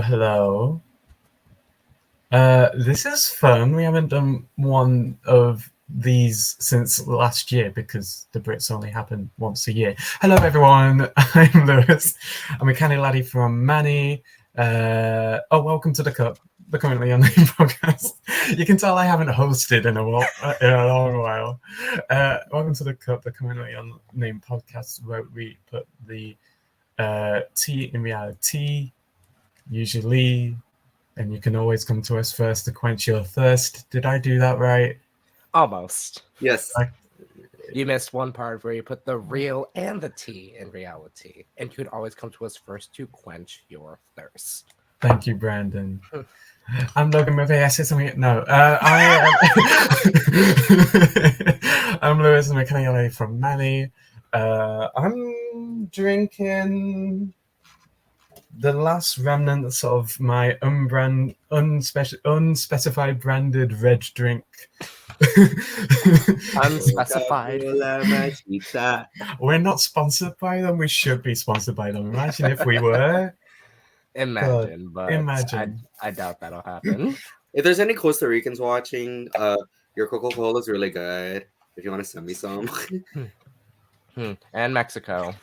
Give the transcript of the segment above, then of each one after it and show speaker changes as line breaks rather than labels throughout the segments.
Hello. This is fun. We haven't done one of these since last year because the Brits only happen once a year. Hello, everyone. I'm Lewis. I'm a canny laddie from Manny. Welcome to the Cup, the Currently Unnamed Podcast. You can tell I haven't hosted in a long while. Welcome to the Cup, the Currently Unnamed Podcast, where we put the tea in reality, usually, and you can always come to us first to quench your thirst. Did I do that right?
Almost.
Yes.
You missed one part where you put the real and the tea in reality, and you could always come to us first to quench your thirst.
Thank you, Brandon. I'm Logan with AS. No, I'm Lewis and McKinney from Manny. I'm drinking the last remnants of my unspecified branded red drink.
Unspecified.
We're not sponsored by them. We should be sponsored by them. Imagine if we were.
Imagine. I doubt that'll happen.
If there's any Costa Ricans watching, your Coca-Cola is really good. If you want to send me some.
And Mexico.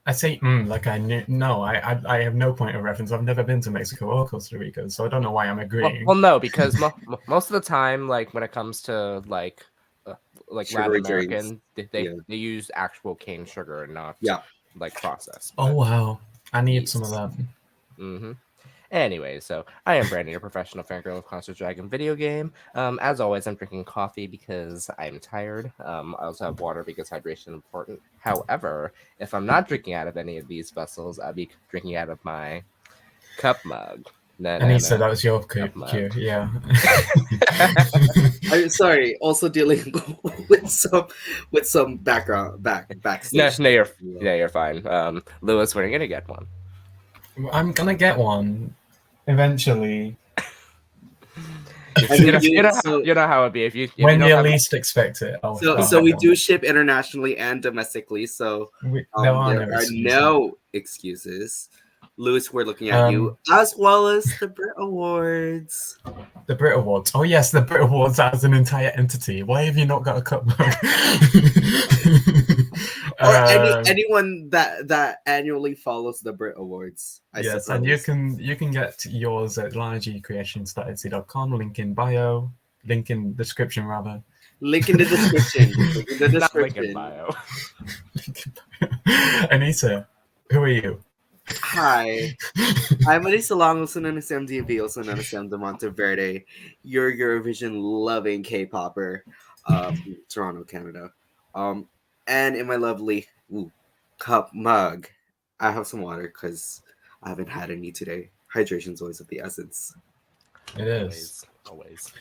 I say like I knew. No, I have no point of reference. I've never been to Mexico or Costa Rica, so I don't know why I'm agreeing.
Well, no, because most of the time, like when it comes to like Latin American, they use actual cane sugar and not like processed.
Oh wow, I need some of that.
Mm-hmm. Anyway, so I am Brandon, a professional fangirl of Concert Dragon video game. As always, I'm drinking coffee because I'm tired. I also have water because hydration is important. However, if I'm not drinking out of any of these vessels, I'll be drinking out of my cup mug.
Aneesa, that was your cue, yeah.
I'm sorry. Also dealing with some backstage.
No, you're fine. Lewis, when are you gonna get one?
I'm gonna get one eventually.
You know how it'd be if you
when you least expect it.
So we do ship internationally and domestically. So there are no excuses. Lewis, we're looking at you, as well as the Brit Awards.
The Brit Awards. Oh yes, the Brit Awards as an entire entity. Why have you not got a cup mug?
Or anyone that annually follows the Brit Awards.
Yes, and you can get yours at largecreations.etsy.com. Link in bio. Link in description rather.
Link in the description.
Link in bio.
Aneesa, who are you?
Hi, I'm Aneesa Long, also known as MDV, also known as Sam de Monteverde, your Eurovision loving K-popper from Toronto, Canada. And in my lovely cup mug, I have some water because I haven't had any today. Hydration's always of the essence.
It is.
Always.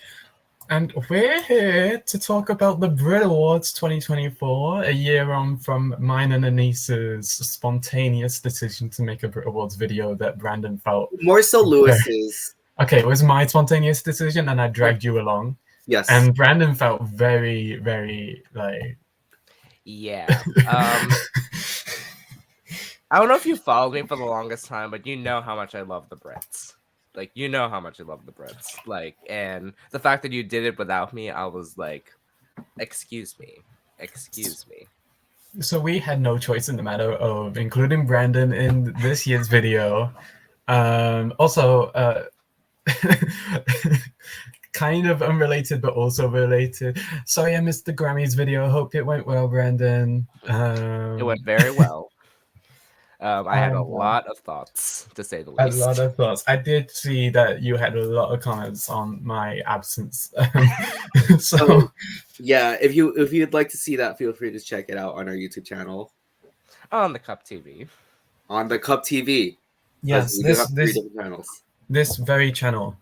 And we're here to talk about the Brit Awards 2024, a year on from mine and Aneesa's spontaneous decision to make a Brit Awards video that Brandon felt...
More so Lewis's.
Okay, it was my spontaneous decision and I dragged you along.
Yes.
And Brandon felt very, very, like...
Yeah. I don't know if you followed me for the longest time, but you know how much I love the Brits. Like, you know how much I love the Brits. Like, and the fact that you did it without me, I was like, excuse me.
So we had no choice in the matter of including Brandon in this year's video. Also, kind of unrelated, but also related. Sorry I missed the Grammys video. Hope it went well, Brandon.
It went very well. I had a lot of thoughts, to say the least.
A lot of thoughts. I did see that you had a lot of comments on my absence. So
yeah, if you'd like to see that, feel free to check it out on our YouTube channel.
On the Cup TV.
On the Cup TV.
Yes,
we have 3 different channels.
This very channel.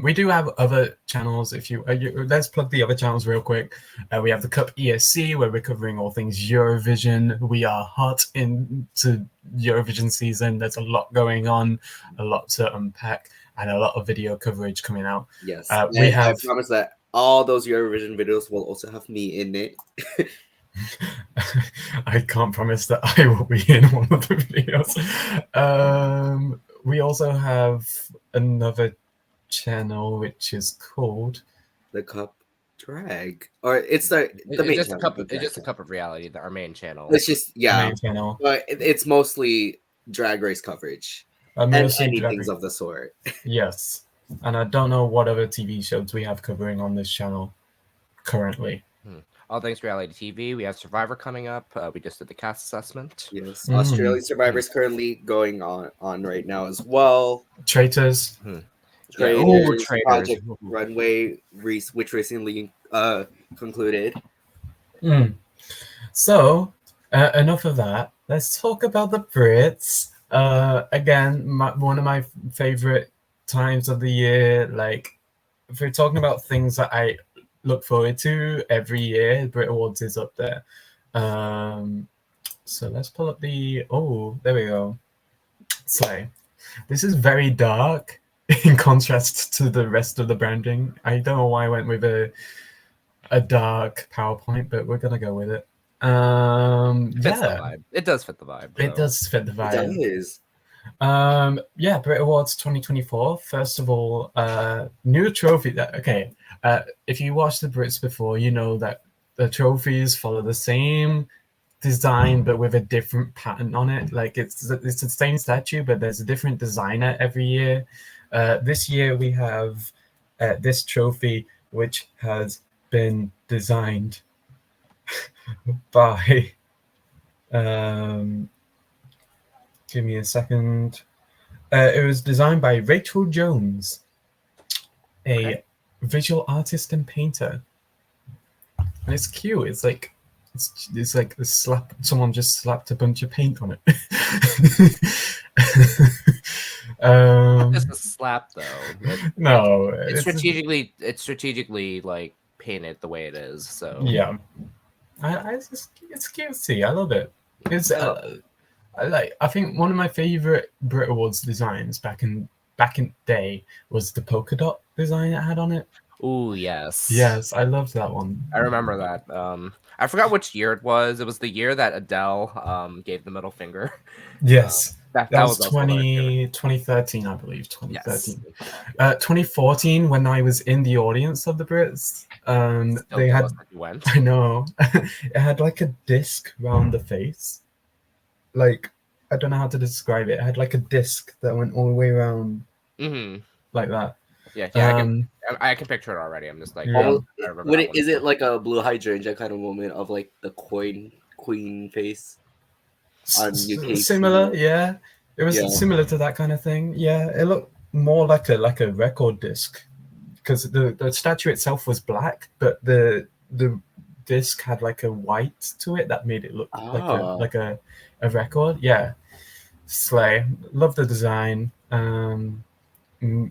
We do have other channels. If let's plug the other channels real quick. We have the Cup ESC, where we're covering all things Eurovision. We are hot into Eurovision season. There's a lot going on, a lot to unpack, and a lot of video coverage coming out.
Yes,
we have.
I promise that all those Eurovision videos will also have me in it.
I can't promise that I will be in one of the videos. We also have another channel which is called
The Cup Drag, or it's the main
just
channel.
It's just a cup of reality, our main channel.
It's just
main channel,
but it's mostly drag race coverage and anything of the sort.
Yes, and I don't know what other TV shows we have covering on this channel currently.
All things reality TV. We have Survivor coming up. We just did the cast assessment.
Yes, Australian Survivor is currently going on right now as well.
Traitors.
Traitors. Project Runway, which recently concluded.
So, enough of that. Let's talk about the Brits. Again, one of my favorite times of the year. Like, if we're talking about things that I look forward to every year, Brit Awards is up there. So let's pull up the. Oh, there we go. So, this is very dark in contrast to the rest of the branding. I don't know why I went with a dark PowerPoint, but we're gonna go with it.
The vibe. It does fit the vibe.
It does fit the vibe.
It does.
Brit Awards 2024. First of all, new trophy. Okay, if you watched the Brits before, you know that the trophies follow the same design but with a different pattern on it. Like it's the same statue, but there's a different designer every year. This year we have this trophy, which has been designed by give me a second. It was designed by Rachel Jones, a visual artist and painter. And it's cute. It's like a slap. Someone just slapped a bunch of paint on it.
Just a slap though.
No,
it's strategically like painted the way it is. So
yeah, it's cutesy. I love it. It's I think one of my favorite Brit Awards designs back in day was the polka dot design it had on it.
Oh yes.
Yes, I loved that one.
I remember that. I forgot which year it was. It was the year that Adele gave the middle finger.
Yes.
That
was 2013, I believe. 2013.
Yes.
2014, when I was in the audience of the Brits, they had. I know. It had like a disc around the face. Like, I don't know how to describe it. It had like a disc that went all the way around, like that.
Yeah, I can picture it already. I'm just like,
is it like a blue hydrangea kind of moment of like the queen face on UK?
Similar, yeah. It was similar to that kind of thing. Yeah, it looked more like a record disc because the statue itself was black, but the disc had like a white to it that made it look like a record. Yeah, slay. Love the design.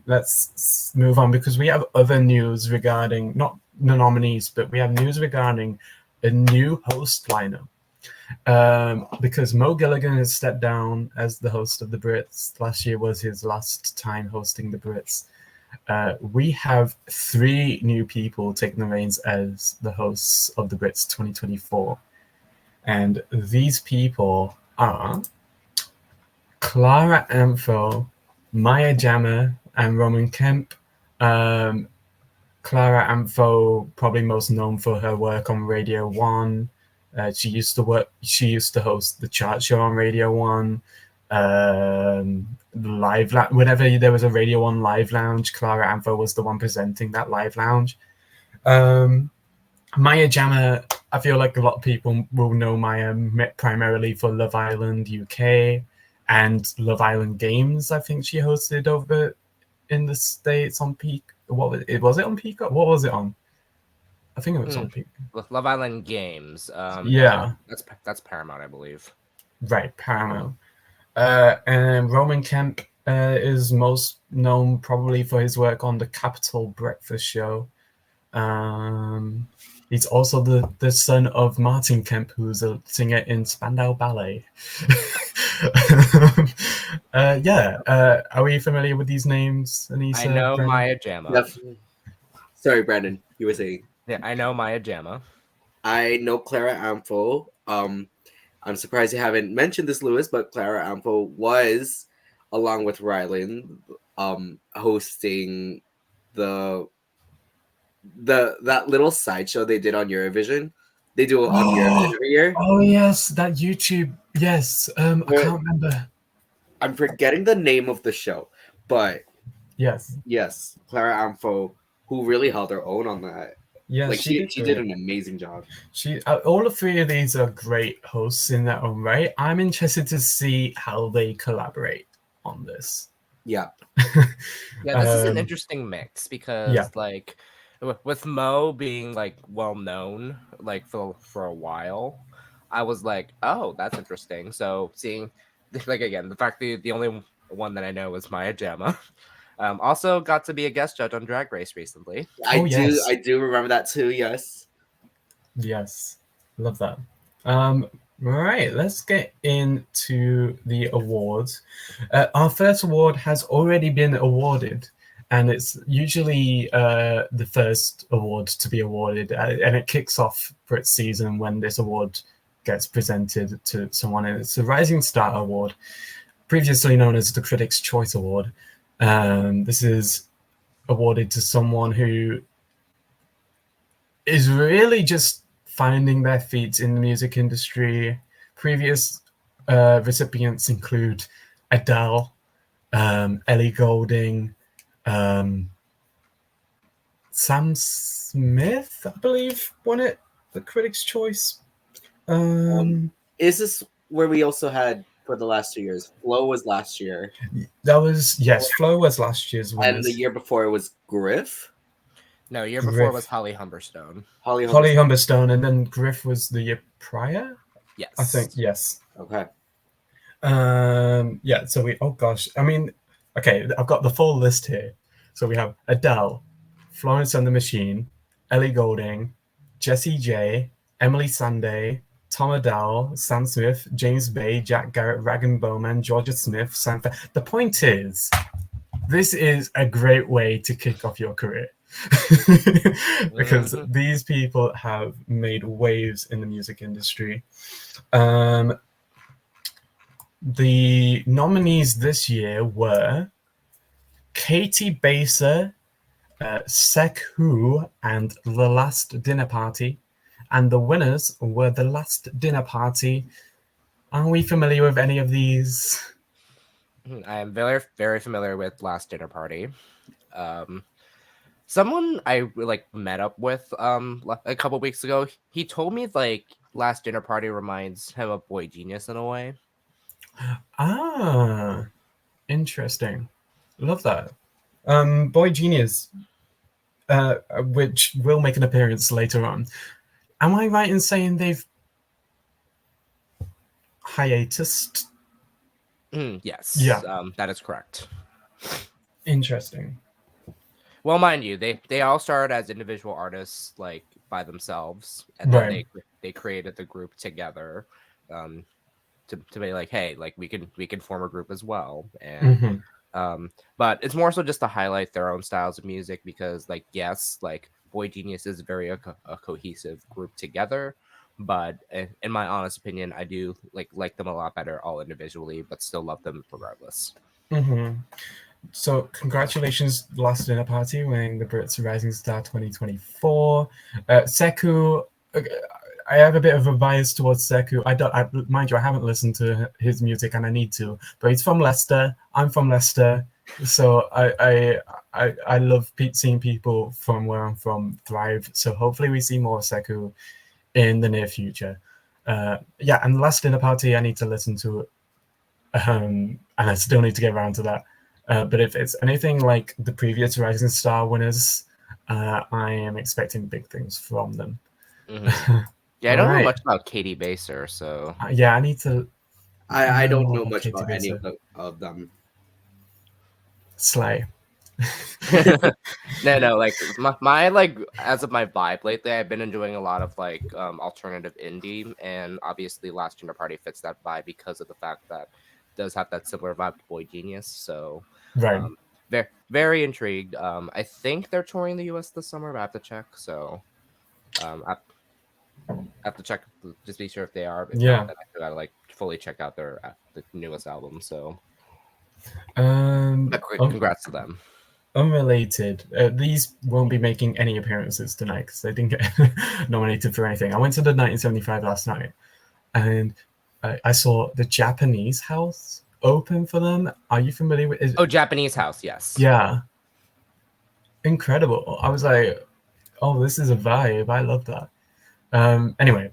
Let's move on because we have other news regarding not the nominees, but we have news regarding a new host lineup. Because Mo Gilligan has stepped down as the host of the Brits. Last year was his last time hosting the Brits. We have 3 new people taking the reins as the hosts of the Brits 2024. And these people are Clara Amfo, Maya Jama, and Roman Kemp. Clara Amfo, probably most known for her work on Radio 1. She used to host the chart show on Radio 1. Whenever there was a Radio 1 live lounge, Clara Amfo was the one presenting that live lounge. Maya Jama, I feel like a lot of people will know Maya primarily for Love Island UK and Love Island Games. I think she hosted over in the States on Peak. Was it on Peacock? What was it on? I think it was on Peak.
Love Island Games. That's Paramount, I believe.
Right, Paramount. And Roman Kemp, is most known probably for his work on the Capital Breakfast Show. He's also the son of Martin Kemp, who's a singer in Spandau Ballet. Are we familiar with these names, Aneesa?
I know
Brennan?
Maya Jama.
Definitely. Sorry, Brandon. You were saying.
Yeah, I know Maya Jama.
I know Clara Amfo. I'm surprised you haven't mentioned this, Lewis, but Clara Amfo was, along with Rylan, hosting the that little sideshow they did on Eurovision. They do it on Eurovision every year.
Oh yes, that YouTube. Yes, I can't remember.
I'm forgetting the name of the show, but
yes,
Clara Amfo, who really held her own on that.
Yeah,
like she did an amazing job.
She all three of these are great hosts in their own right. I'm interested to see how they collaborate on this.
Yeah.
Yeah, this is an interesting mix because like with Mo being like well known like for a while, I was like, oh, that's interesting. So seeing like again the fact that the only one that I know is Maya Jama. Also got to be a guest judge on Drag Race recently.
I do remember that too. Yes,
love that. Right, let's get into the awards. Our first award has already been awarded, and it's usually the first award to be awarded, and it kicks off Brit season when this award gets presented to someone, and it's the Rising Star Award, previously known as the Critics' Choice Award. This is awarded to someone who is really just finding their feet in the music industry. Previous recipients include Adele, Ellie Goulding, Sam Smith, I believe, won it, the Critics' Choice.
Is this where we also had for the last 2 years? Flo was last year.
That was, yes, Flo was last year's winners.
And the year before it was Griff?
No, year before was Holly Humberstone.
Holly
Humberstone, and then Griff was the year prior?
Yes.
I think, yes.
Okay.
So oh gosh, I mean, okay, I've got the full list here. So we have Adele, Florence and the Machine, Ellie Goulding, Jessie J, Emily Sandé, Tom Adele, Sam Smith, James Bay, Jack Garrett, Rag & Bowman, Georgia Smith, The point is, this is a great way to kick off your career. Because these people have made waves in the music industry. The nominees this year were Katie Baser, Sek Hu, and The Last Dinner Party. And the winners were The Last Dinner Party. Are we familiar with any of these?
I am very, very familiar with Last Dinner Party. Someone I like met up with a couple weeks ago, he told me like Last Dinner Party reminds him of Boy Genius in a way.
Ah, interesting. Love that. Boy Genius, which will make an appearance later on. Am I right in saying they've hiatused?
Yes.
Yeah.
That is correct.
Interesting.
Well, mind you, they all started as individual artists, like by themselves, and then they created the group together, to be like, hey, like we can form a group as well, and but it's more so just to highlight their own styles of music because, like, yes, like Boy Genius is very a cohesive group together, but in my honest opinion, I do like them a lot better all individually, but still love them regardless.
So congratulations, Last Dinner Party, winning the Brits Rising Star 2024. Sekou, I have a bit of a bias towards Sekou. Mind you, I haven't listened to his music and I need to, but he's from Leicester. I'm from Leicester. So I love seeing people from where I'm from thrive. So hopefully we see more Sekou in the near future. And Last Dinner Party, I need to listen to it. And I still need to get around to that. But if it's anything like the previous Rising Star winners, I am expecting big things from them.
Yeah, I don't know much about Katie Baser, so
I need to.
I don't know much about any of them.
Slay.
No, like my like as of my vibe lately, I've been enjoying a lot of like alternative indie, and obviously Last Dinner Party fits that vibe because of the fact that it does have that similar vibe to Boy Genius. So
Right.
very very intrigued. I think they're touring the US this summer, but I have to check. So I have to check just be sure if they are. If
Yeah.
not, then I gotta like fully check out their the newest album. So congrats to them.
Unrelated. These won't be making any appearances tonight because they didn't get nominated for anything. I went to the 1975 last night, and I saw the Japanese house open for them. Are you familiar with?
Oh, Japanese house, yes.
Yeah. Incredible. I was like, oh, this is a vibe. I love that. Anyway,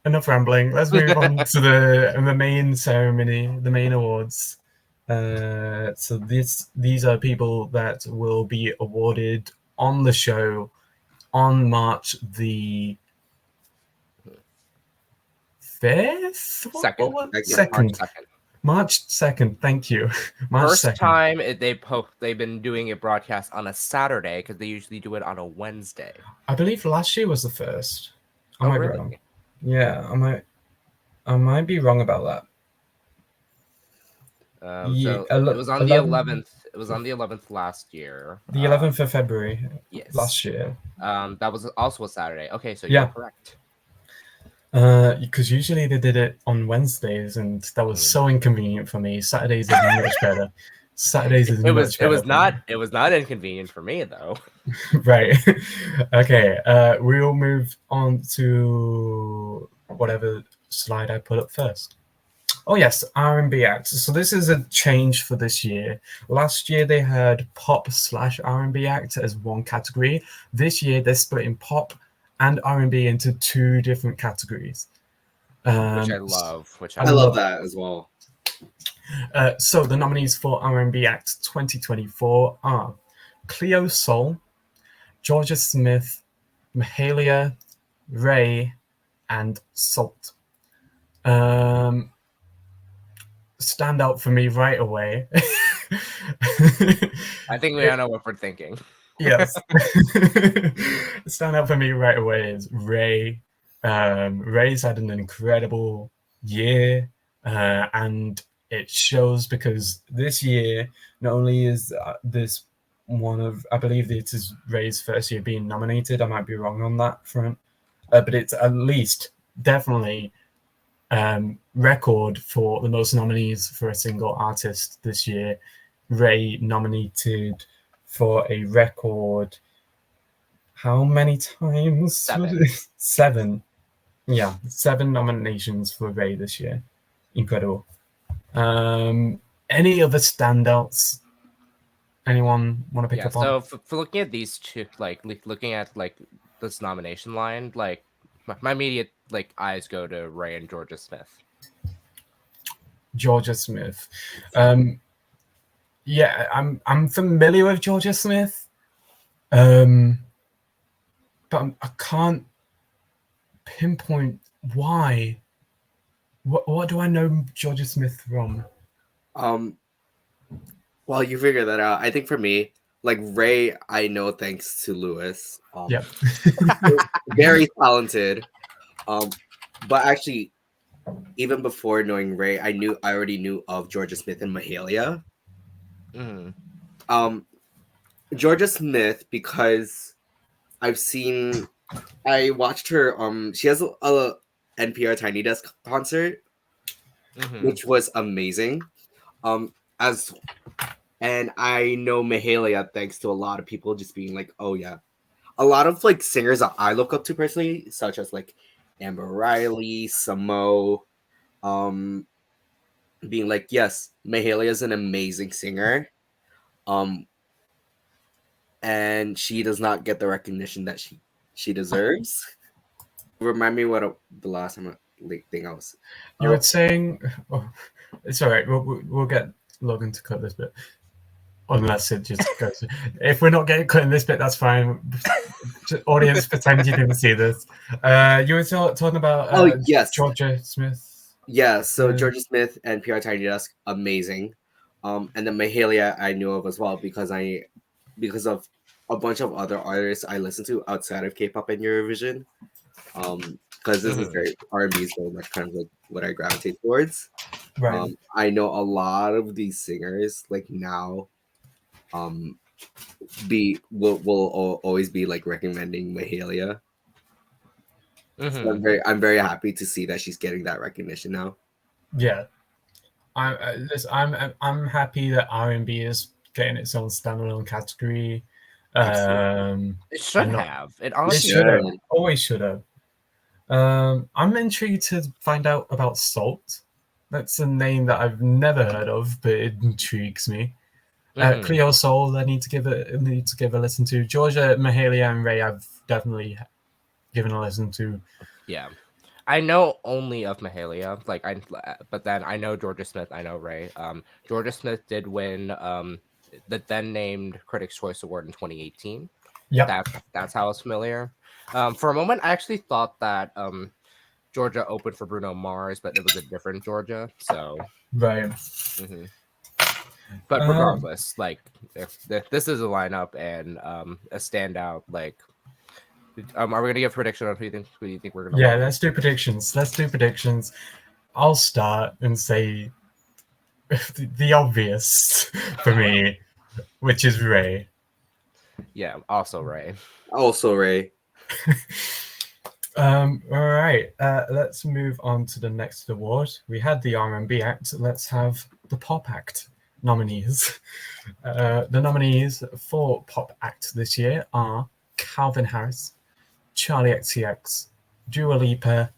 enough rambling. Let's move on to the main ceremony, the main awards. So these are people that will be awarded on the show on March the 5th?
Second.
March 2nd. Thank you. March
First
2nd.
time they've been doing a broadcast on a Saturday because they usually do it on a Wednesday.
I believe last year was the first. I might be
really?
wrong. Yeah, I might be wrong about that.
So it was on the 11th. It was on the 11th last year.
The 11th of February.
Yes.
Last year.
That was also a Saturday. Okay, so
Yeah.
you're correct.
Because usually they did it on Wednesdays, and that was so inconvenient for me. Saturdays is much better.
It was not inconvenient for me though.
Right. Okay. We'll move on to whatever slide I put up first. Oh yes, R&B acts. So this is a change for this year. Last year they had pop/R&B act as one category. This year they're splitting pop and R&B into two different categories.
Which I love.
I love that as well.
So the nominees for R&B Act 2024 are Cleo Sol, Georgia Smith, Mahalia, Ray, and Salt. Stand out for me right away.
I think we all know what we're thinking.
Yes. Stand out for me right away is Ray. Ray's had an incredible year, and it shows because this year not only is this one of, I believe it is Ray's first year being nominated. I might be wrong on that front, but it's at least definitely record for the most nominees for a single artist this year. Ray nominated for a record. How many times?
7.
7. Yeah, 7 nominations for Ray this year. Incredible. Any other standouts? Anyone want to pick up on?
So for looking at these two, like looking at like this nomination line, like my immediate like eyes go to Ray and Georgia Smith.
Georgia Smith. Yeah, I'm familiar with Georgia Smith, but I can't pinpoint why. What do I know Georgia Smith from?
Well, you figure that out. I think for me, like Ray, I know thanks to Lewis.
Yep.
Very talented. But actually, even before knowing Ray, I already knew of Georgia Smith and Mahalia.
Mm-hmm.
Georgia Smith, because I watched her. She has a NPR Tiny Desk concert, which was amazing. And I know Mahalia thanks to a lot of people just being like, oh yeah, a lot of like singers that I look up to personally, such as like Amber Riley, Samo, being like, yes, Mahalia is an amazing singer, and she does not get the recognition that she deserves. Remind me what the last time thing I was.
You were saying, oh, it's all right. We'll get Logan to cut this bit, unless it just goes. If we're not getting cut in this bit, that's fine. Audience, pretend you didn't see this. You were talking about
yes,
Georgia Smith.
Yeah, so Georgia Smith and PR Tiny Desk, amazing. And then Mahalia I knew of as well because of a bunch of other artists I listen to outside of K-pop and Eurovision. Because this is very R&B is very much kind of like what I gravitate towards.
Right.
I know a lot of these singers like now will always be like recommending Mahalia. So I'm very happy to see that she's getting that recognition now.
Yeah. I'm happy that R&B is getting its own standalone category.
It should have. It honestly
should have.
should.
Always should have. I'm intrigued to find out about Salt. That's a name that I've never heard of, but it intrigues me. Cleo Soul, I need to give a listen to. Georgia, Mahalia, and Ray, I've definitely given a listen to.
Yeah, I know only of Mahalia, but then I know Georgia Smith, I know Ray. Georgia Smith did win the then named Critics' Choice Award in 2018.
Yeah,
that's how I was familiar. For a moment, I actually thought that Georgia opened for Bruno Mars, but it was a different Georgia. So
right.
But regardless, like if this is a lineup and a standout, like. Are we gonna give a prediction on who do you think we're gonna?
Yeah, let's do predictions. I'll start and say the obvious for me, which is Ray.
Yeah, also Ray.
All right, let's move on to the next award. We had the R&B act. Let's have the pop act nominees. The nominees for pop act this year are Calvin Harris, Charlie XCX, Dua Lipa,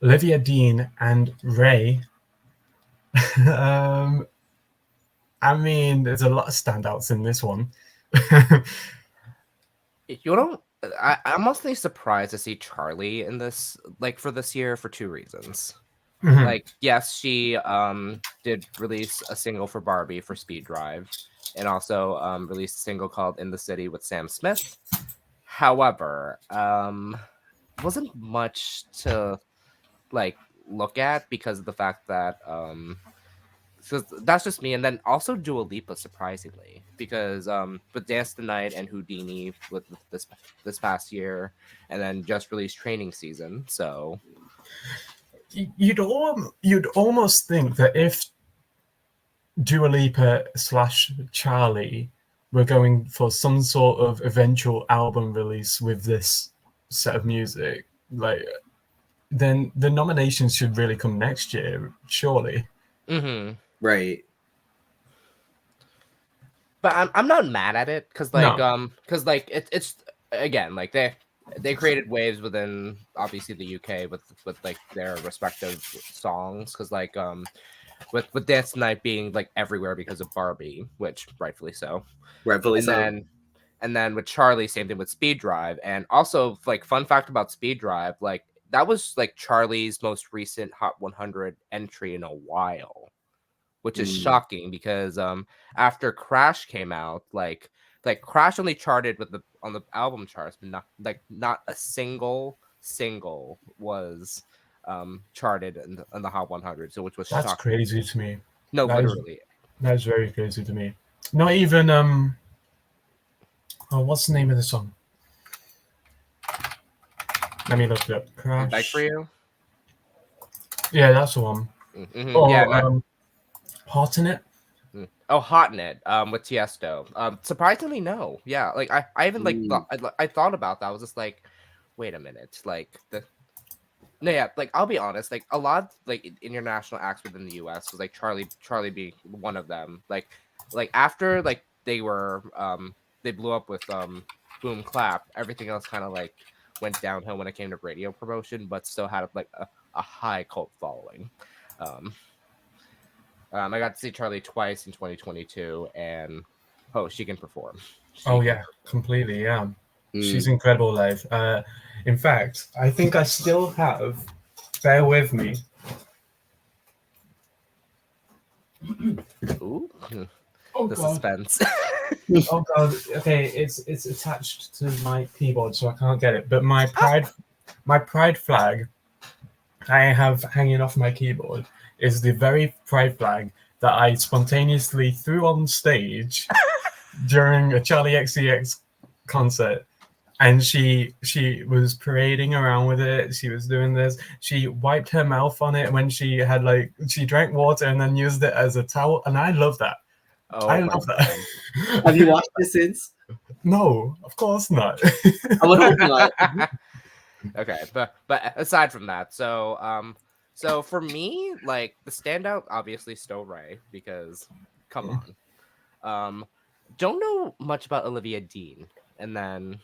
Olivia Dean, and Ray. I mean, there's a lot of standouts in this one.
I'm mostly surprised to see Charlie in this, like for this year, for two reasons.
Mhm.
Like, yes, she did release a single for Barbie for Speed Drive, and also released a single called In the City with Sam Smith. However, wasn't much to like look at because of the fact that so that's just me. And then also Dua Lipa, surprisingly, because with Dance the Night and Houdini with this past year, and then just released Training Season. So
you'd almost think that if Dua Lipa / Charlie were going for some sort of eventual album release with this set of music, like then the nominations should really come next year, surely.
Right.
But I'm not mad at it because it's again like they created waves within obviously the UK with like their respective songs because like with Dance Night being like everywhere because of Barbie, which rightfully so. And then with Charlie, same thing with Speed Drive. And also, like, fun fact about Speed Drive, like, that was, like, Charlie's most recent Hot 100 entry in a while, which is shocking because after Crash came out, like Crash only charted on the album charts, but not a single was charted in the Hot 100, so which was
That's
shocking.
crazy to me.
No, literally.
That's very crazy to me. Not even what's the name of the song? Let me look it up. Crash.
Back for You?
Yeah, that's the one.
Mm-hmm.
Or Hot in It?
Oh, Hot in It, with Tiesto. Surprisingly, no. Yeah, like I even like I thought about that. I was just like, wait a minute, like like I'll be honest, like a lot like international acts within the US was like Charlie being one of them. Like after like they were they blew up with Boom Clap, everything else kind of like went downhill when it came to radio promotion, but still had like a high cult following. I got to see Charlie twice in 2022, and she can perform.
Completely, yeah. She's incredible live. In fact, I think I still have. Bear with me.
Ooh.
Oh,
the
God.
Suspense.
Oh God! Okay, it's attached to my keyboard, so I can't get it. But my pride flag I have hanging off my keyboard is the very pride flag that I spontaneously threw on stage during a Charlie XCX concert. And she was parading around with it. She was doing this. She wiped her mouth on it when she drank water and then used it as a towel. And I love that. I love that.
Have you watched it since?
No, of course not.
I would hope not.
Okay, but aside from that, so for me, like the standout, obviously still Ray, because come on, don't know much about Olivia Dean, and then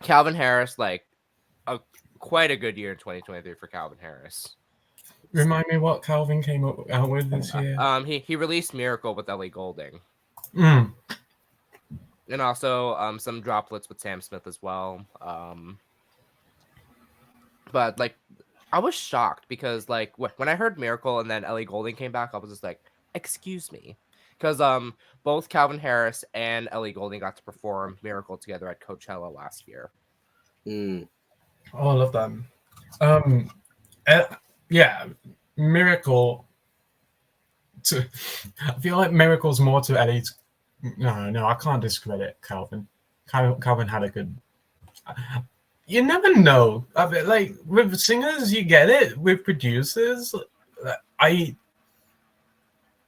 Calvin Harris, like quite a good year in 2023 for Calvin Harris.
Remind me what Calvin came out with this year.
He released Miracle with Ellie Goulding.
Mm.
And also some droplets with Sam Smith as well. But like I was shocked because like when I heard Miracle and then Ellie Goulding came back, I was just like, excuse me. Because both Calvin Harris and Ellie Goulding got to perform Miracle together at Coachella last year.
Mm.
Oh, I love them. Yeah, Miracle. I feel like Miracle's more to Ellie's. No, I can't discredit Calvin. Calvin had a good. You never know. I mean, like with singers, you get it. With producers,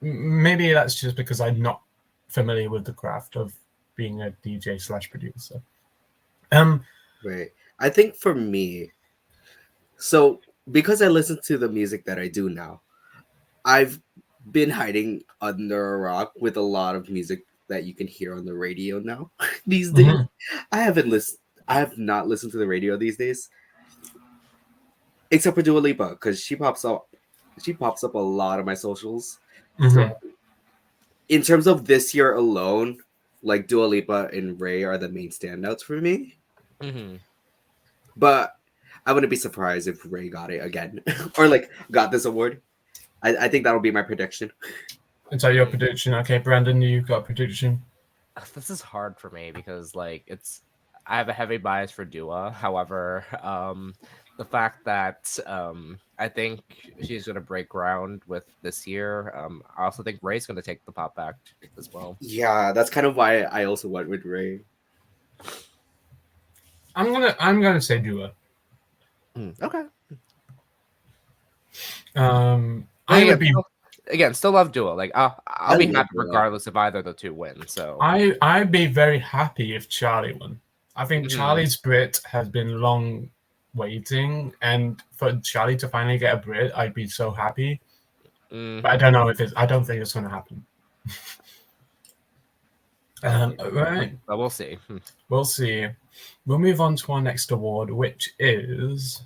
maybe that's just because I'm not familiar with the craft of being a DJ/producer.
Right. I think for me, so because I listen to the music that I do now, I've been hiding under a rock with a lot of music that you can hear on the radio now these days.
Mm-hmm.
I have not listened to the radio these days, except for Dua Lipa, because she pops up a lot of my socials.
Mm-hmm.
So in terms of this year alone, like Dua Lipa and Ray are the main standouts for me.
Mm-hmm.
But I wouldn't be surprised if Ray got it again or like got this award. I think that'll be my prediction.
Is that your prediction? Okay, Brandon, you've got a prediction.
This is hard for me because like I have a heavy bias for Dua. However, the fact that I think she's going to break ground with this year. I also think Ray's going to take the pop back as well.
Yeah, that's kind of why I also went with Ray.
I'm gonna say Dua.
Okay.
I would be
still love Dua. Like I'll be happy regardless if either of the two win. So
I'd be very happy if Charlie won. I think Charlie's Brit has been long waiting, and for Charlie to finally get a Brit, I'd be so happy. But I don't know I don't think it's going to happen. Right.
But we'll see.
We'll see. We'll move on to our next award, which is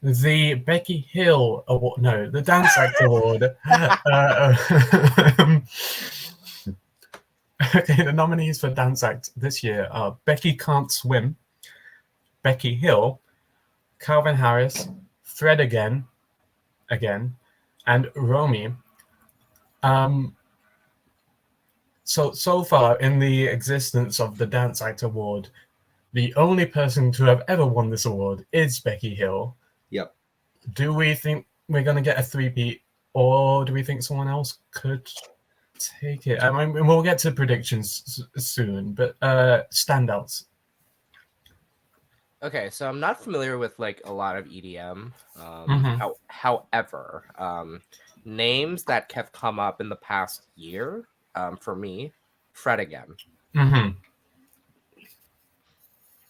the Becky Hill Award. No, the Dance Act Award. Okay, the nominees for Dance Act this year are Becky Can't Swim, Becky Hill, Calvin Harris, Fred again, and Romy. So far in the existence of the Dance Act Award, the only person to have ever won this award is Becky Hill.
Yep.
Do we think we're going to get a three-peat, or do we think someone else could take it? I mean, we'll get to predictions soon, but standouts.
Okay, so I'm not familiar with like a lot of EDM. However, names that have come up in the past year, for me, Fred again.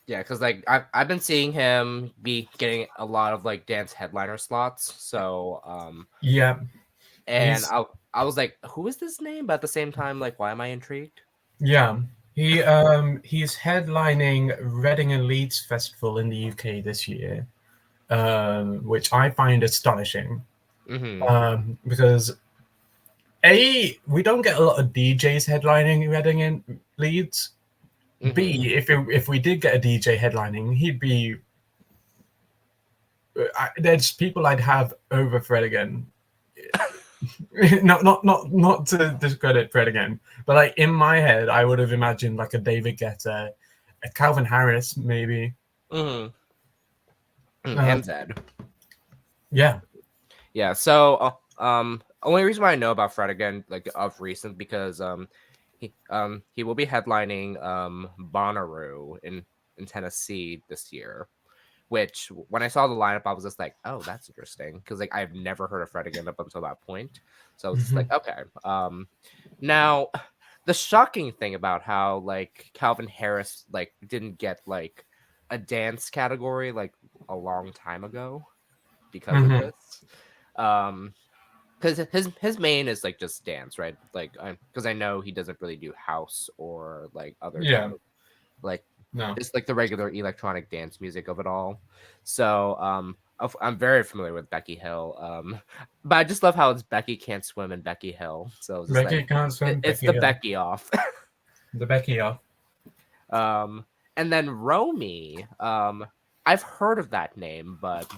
Yeah, because like I've been seeing him be getting a lot of like dance headliner slots. So
yeah,
and I was like, who is this name? But at the same time, like, why am I intrigued?
Yeah, he's headlining Reading and Leeds Festival in the UK this year, which I find astonishing. Because we don't get a lot of DJs headlining Reading and Leeds. B, if we did get a DJ headlining, he'd be. There's people I'd have over Fred again. Not to discredit Fred again, but like in my head, I would have imagined like a David Guetta, a Calvin Harris, maybe.
And Zed.
Yeah.
Yeah. So only reason why I know about Fred again, like of recent, because he will be headlining Bonnaroo in Tennessee this year. Which when I saw the lineup, I was just like, oh, that's interesting, because like I've never heard of Fred again up until that point. So it's like, okay. Now the shocking thing about how like Calvin Harris like didn't get like a dance category like a long time ago because of this. Because his main is like just dance, right? Like, because I know he doesn't really do house or like other type of like
No.
it's like the regular electronic dance music of it all. So I'm very familiar with Becky Hill. But I just love how it's Becky can't swim and Becky Hill. So it's just
Becky
like
can't swim.
it's
Becky
the
Hill.
Becky off.
The Becky off.
And then Romy. I've heard of that name, but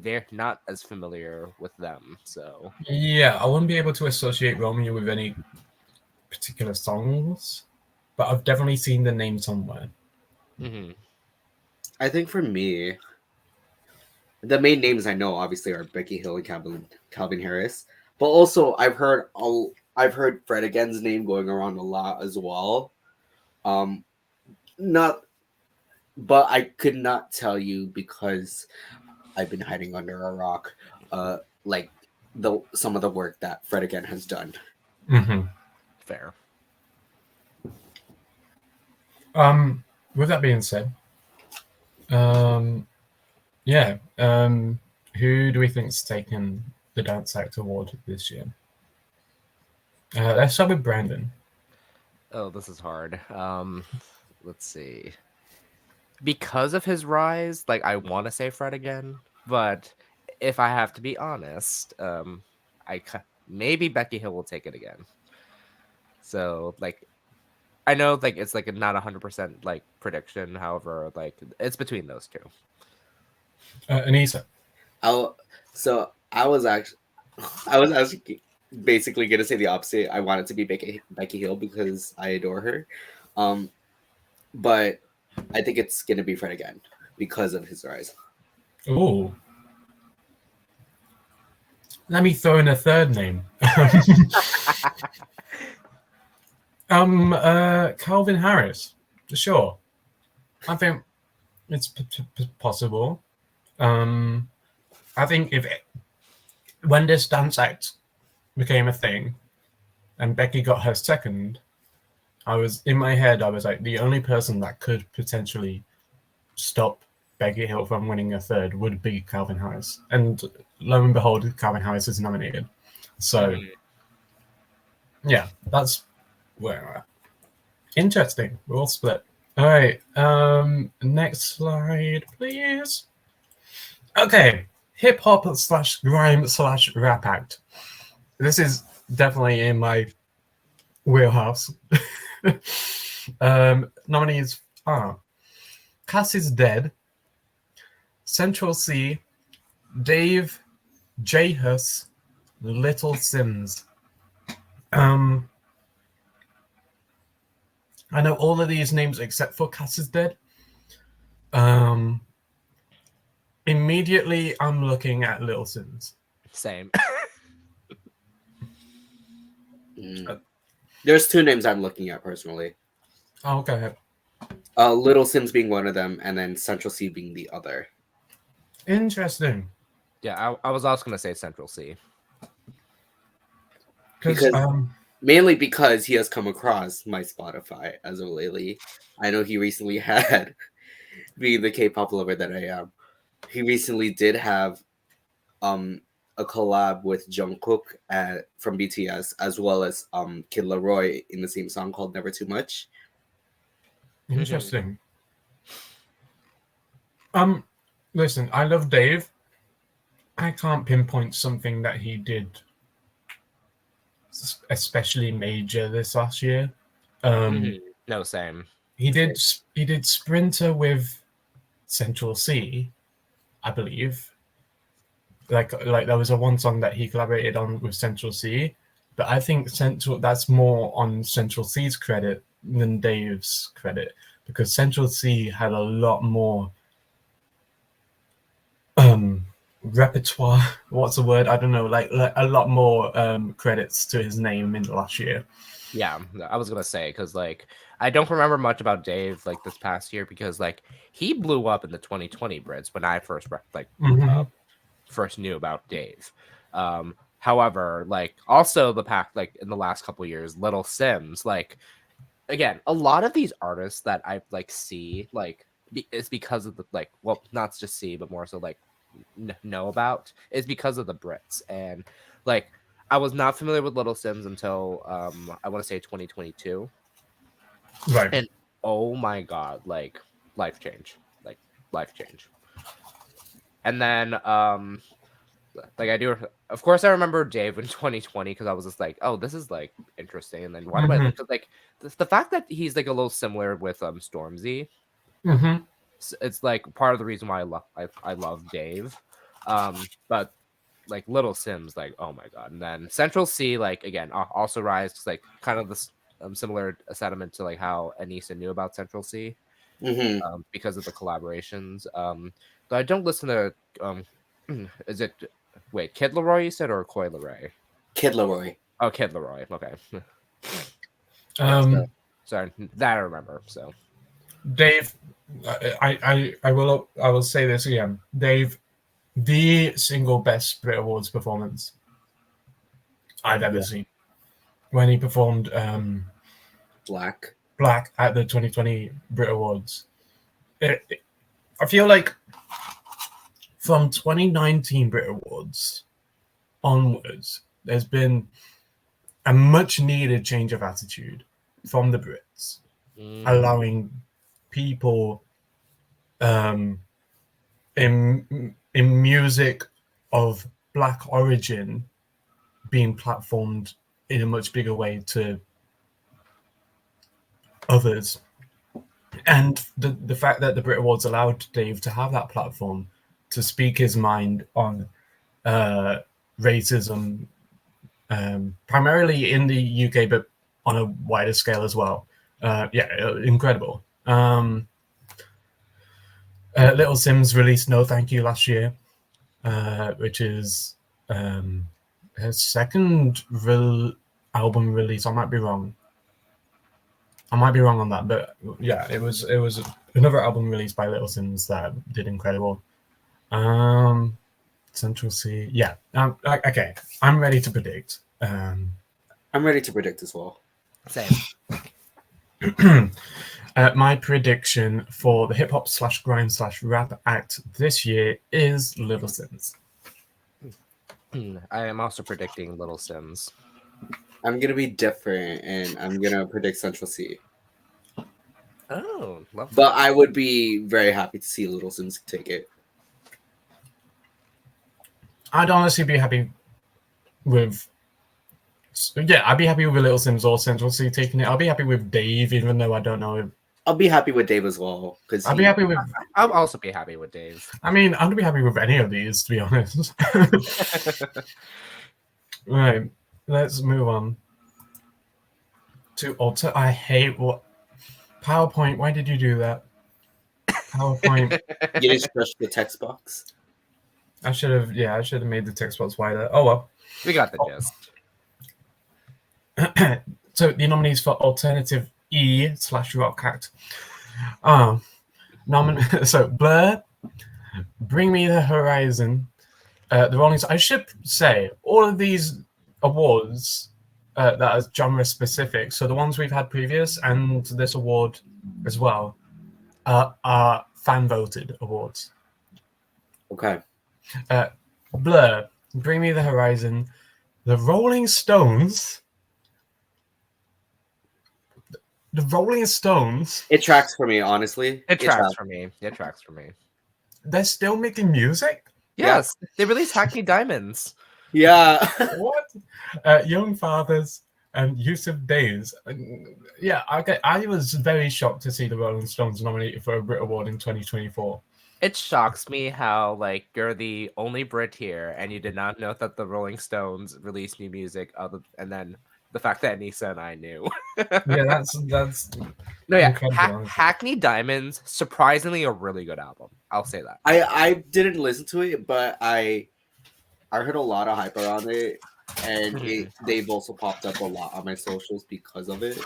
they're not as familiar with them. So
Yeah, I wouldn't be able to associate Romeo with any particular songs, but I've definitely seen the name somewhere.
I think for me, the main names I know obviously are Becky Hill and Calvin Harris, but also I've heard Fred Again's name going around a lot as well. Not, but I could not tell you because I've been hiding under a rock. Like some of the work that Fred Again has done.
Fair.
With that being said, yeah, who do we think's taken the Dance Act Award this year? Let's start with Brandon.
Oh, this is hard. Let's see. Because of his rise, like I want to say Fred again, but if I have to be honest, maybe Becky Hill will take it again. So like, I know like it's like not 100% like prediction. However, like it's between those two.
Aneesa.
I was actually basically gonna say the opposite. I want it to be Becky Hill because I adore her, but I think it's gonna be Fred Again because of his rise.
Oh, let me throw in a third name. Calvin Harris. Sure, I think it's possible. I think when this dance act became a thing, and Becky got her second, I was in my head. I was like, the only person that could potentially stop Becky Hill from winning a third would be Calvin Harris, and lo and behold, Calvin Harris is nominated. So, yeah, that's where we're at. Interesting. We're all split. All right. Next slide, please. Okay. Hip hop / grime / rap act. This is definitely in my wheelhouse. Nominees are Cass is Dead, Central C, Dave, J Hus, Little Sims. I know all of these names except for Cass is Dead. Immediately, I'm looking at Little Sims.
Same.
There's two names I'm looking at personally.
Oh, okay.
Little Sims being one of them, and then Central C being the other.
Interesting.
Yeah, I was also gonna say Central C.
Because mainly because he has come across my Spotify as of lately. I know he recently had, being the K-pop lover that I am, he recently did have a collab with Jungkook from BTS, as well as Kid Laroi in the same song called Never Too Much.
Interesting. Listen, I love Dave. I can't pinpoint something that he did especially major this last year.
No, same.
He did Sprinter with Central C, I believe. Like there was a one song that he collaborated on with Central C, but I think that's more on Central C's credit than Dave's credit, because Central C had a lot more repertoire. What's the word? I don't know. Like a lot more credits to his name in the last year.
Yeah, I was gonna say because like I don't remember much about Dave like this past year because like he blew up in the 2020 Brits when I first knew about Dave. However, like also the pack like in the last couple of years, Little Sims, like again, a lot of these artists that I like see like is because of the like well not just see but more so like know about is because of the Brits and like I was not familiar with Little Sims until I want to say 2022
Right.
and oh my god like life change like life change and then like I do of course I remember Dave in 2020 because I was just like oh this is like interesting and then why do I
Mm-hmm.
like like the fact that he's like a little similar with Stormzy
Mm-hmm.
it's like part of the reason why I love Dave but like Little Sims like oh my god and then Central C like again also rise like kind of this similar sentiment to like how Aneesa knew about Central C
Hmm.
because of the collaborations but I don't listen to is it wait Kid Leroy you said or Coy Leroy
Kid Leroy.
oh Kid Leroy okay yeah so
Um,
sorry that I remember so
Dave, I will say this again. Dave, the single best Brit Awards performance I've ever
Yeah.
seen when he performed
Black.
Black at the 2020 Brit Awards. I feel like from 2019 Brit Awards onwards, there's been a much needed change of attitude from the Brits, allowing people in music of Black origin being platformed in a much bigger way to others. And the fact that the Brit Awards allowed Dave to have that platform to speak his mind on racism, primarily in the UK, but on a wider scale as well. Incredible. Little Sims released No Thank You last year, which is her second album release. I might be wrong. On that, but yeah, it was another album released by Little Sims that did incredible. Central C, yeah. Okay, I'm ready to predict.
I'm ready to predict as well.
same
My prediction for the hip hop / grime / rap act this year is Little Sims.
I am also predicting Little Sims.
I'm gonna be different, and I'm gonna predict Central C.
Oh, lovely.
But I would be very happy to see Little Sims take it.
I'd honestly be happy with. Yeah, I'd be happy with Little Sims or Central C taking it. I'll be happy with Dave, even though I don't know if.
I'll be happy with Dave as well because
I'll be happy with.
I'll also be happy with Dave.
I mean, I'm gonna be happy with any of these, to be honest. Right, let's move on to alter. I hate what PowerPoint. Why did you do that? PowerPoint.
you just crush the text box.
I should have made the text box wider. Oh well.
We got the gist.
So the nominees for Alternative E / Rock Act. So Blur, Bring Me the Horizon, the Rolling Stones. I should say all of these awards that are genre specific. So the ones we've had previous and this award as well are fan voted awards.
Okay.
Blur, Bring Me the Horizon, the Rolling Stones. The Rolling Stones.
It tracks for me, honestly.
It tracks for me. It tracks for me.
They're still making music?
Yes, they released Hackney Diamonds.
Yeah.
What? Young Fathers and Yusuf Days. Yeah, okay. I was very shocked to see the Rolling Stones nominated for a Brit Award in 2024.
It shocks me how like you're the only Brit here and you did not know that the Rolling Stones released new music and then the fact that Aneesa and I knew.
Yeah, that's
No, yeah,
incredible. honestly.
Hackney Diamonds, surprisingly a really good album. I'll say that.
I didn't listen to it, but I heard a lot of hype around it, and they've also popped up a lot on my socials because of it.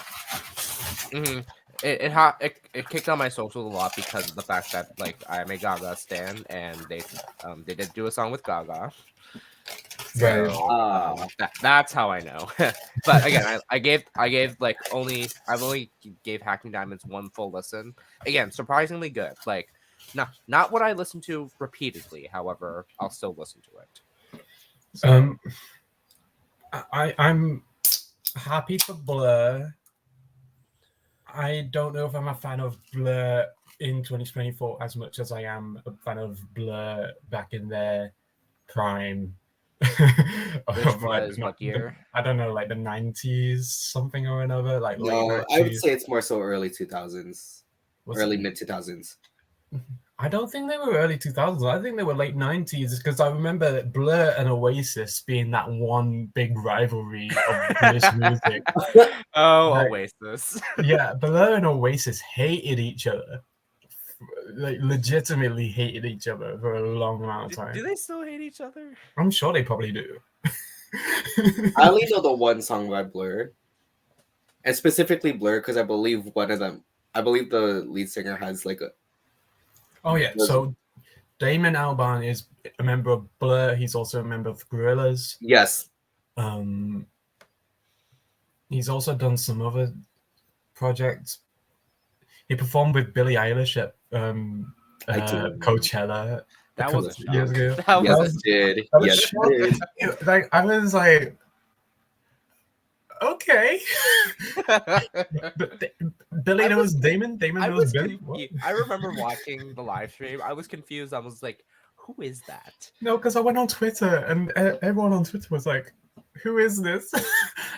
Mm-hmm. It kicked on my socials a lot because of the fact that like I'm a Gaga stan, and they did do a song with Gaga.
Right.
So that's how I know. But again, I gave like I've only gave Hackney Diamonds one full listen. Again, surprisingly good. Like not what I listen to repeatedly. However, I'll still listen to it. So,
I'm happy for Blur. I don't know if I'm a fan of Blur in 2024 as much as I am a fan of Blur back in their prime.
which was what year?
I don't know, like the 90s, something or another, like late
No,
90s.
I would say it's more so early 2000s, early mid 2000s.
I don't think they were early 2000s. I think they were late 90s because I remember Blur and Oasis being that one big rivalry of British music.
Oh,
Like,
Oasis.
Yeah, Blur and Oasis hated each other. Like legitimately hated each other for a long amount of time.
Do they still hate each other?
I'm sure they probably do.
I only know the one song by Blur, and specifically Blur because I believe the lead singer has like a.
Oh yeah, so Damon Albarn is a member of Blur. He's also a member of Gorillaz.
Yes.
He's also done some other projects. He performed with Billie Eilish at Coachella.
That was a
years ago.
Yes, it did. Yes, it did.
Like I was like, okay. But Billy knows Damon. Damon knows Billy.
I remember watching the live stream. I was confused. I was like, "Who is that?"
No, because I went on Twitter and everyone on Twitter was like, "Who is this?"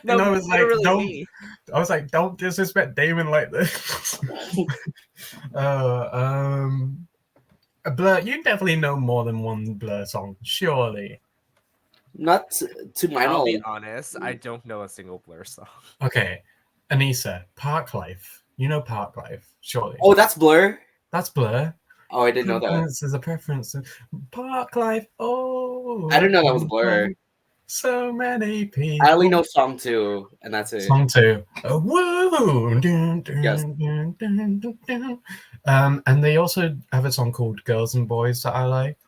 No,
and I was like, "Don't."
Me.
I was like, "Don't disrespect Damon like this." Blur. You definitely know more than one Blur song, surely.
Not to my knowledge.
I'll be honest, I don't know a single Blur song.
Okay, Aneesa, Park Life. You know Park Life, surely.
Oh, that's Blur?
That's Blur.
Oh, I didn't know that.
There's a preference. Park Life. Oh,
I didn't know that was Blur.
So many people.
I only know song 2, and that's it.
Song 2. Woo!
Yes.
And they also have a song called Girls and Boys that I like.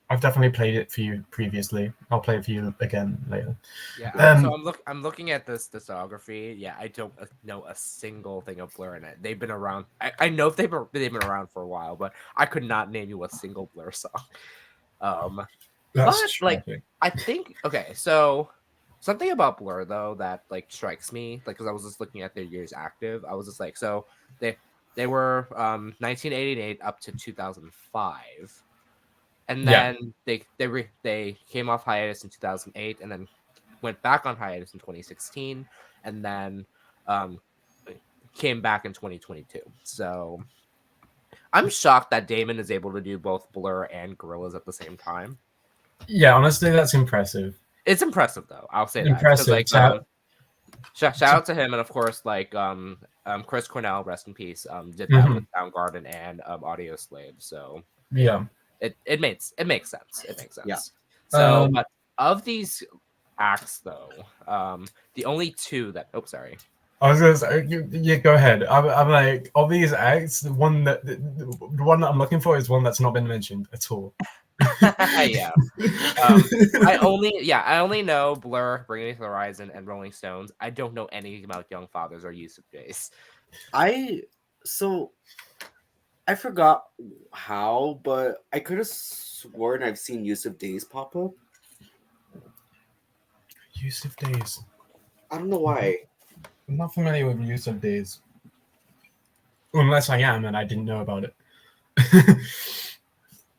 I've definitely played it for you previously. I'll play it for you again later.
Yeah. So I'm looking at this discography. Yeah, I don't know a single thing of Blur in it. They've been around. I know if they've been around for a while, but I could not name you a single Blur song.
That's
but like I think so something about Blur though that like strikes me, like because I was just looking at their years active, I was just like, so they were 1988 up to 2005, and then they came off hiatus in 2008, and then went back on hiatus in 2016, and then came back in 2022. So I'm shocked that Damon is able to do both Blur and Gorillaz at the same time.
Yeah, honestly, that's impressive.
It's impressive, though. I'll say
impressive.
That. Like, shout out to him, and of course, like Chris Cornell, rest in peace, did that with Soundgarden and Audio Slave. So
yeah,
it makes sense. It makes sense.
Yeah.
So, but of these acts, though, the only two that sorry.
I was gonna say, yeah, go ahead. I'm like, of these acts, the one that I'm looking for is one that's not been mentioned at all.
Yeah. I only know Blur, Bring Me to the Horizon, and Rolling Stones. I don't know anything about Young Fathers or Yusuf Days.
I forgot how, but I could have sworn I've seen Yusuf Days pop up.
Yusuf Days.
I don't know why.
I'm not familiar with Yusuf Days. Unless I am and I didn't know about it.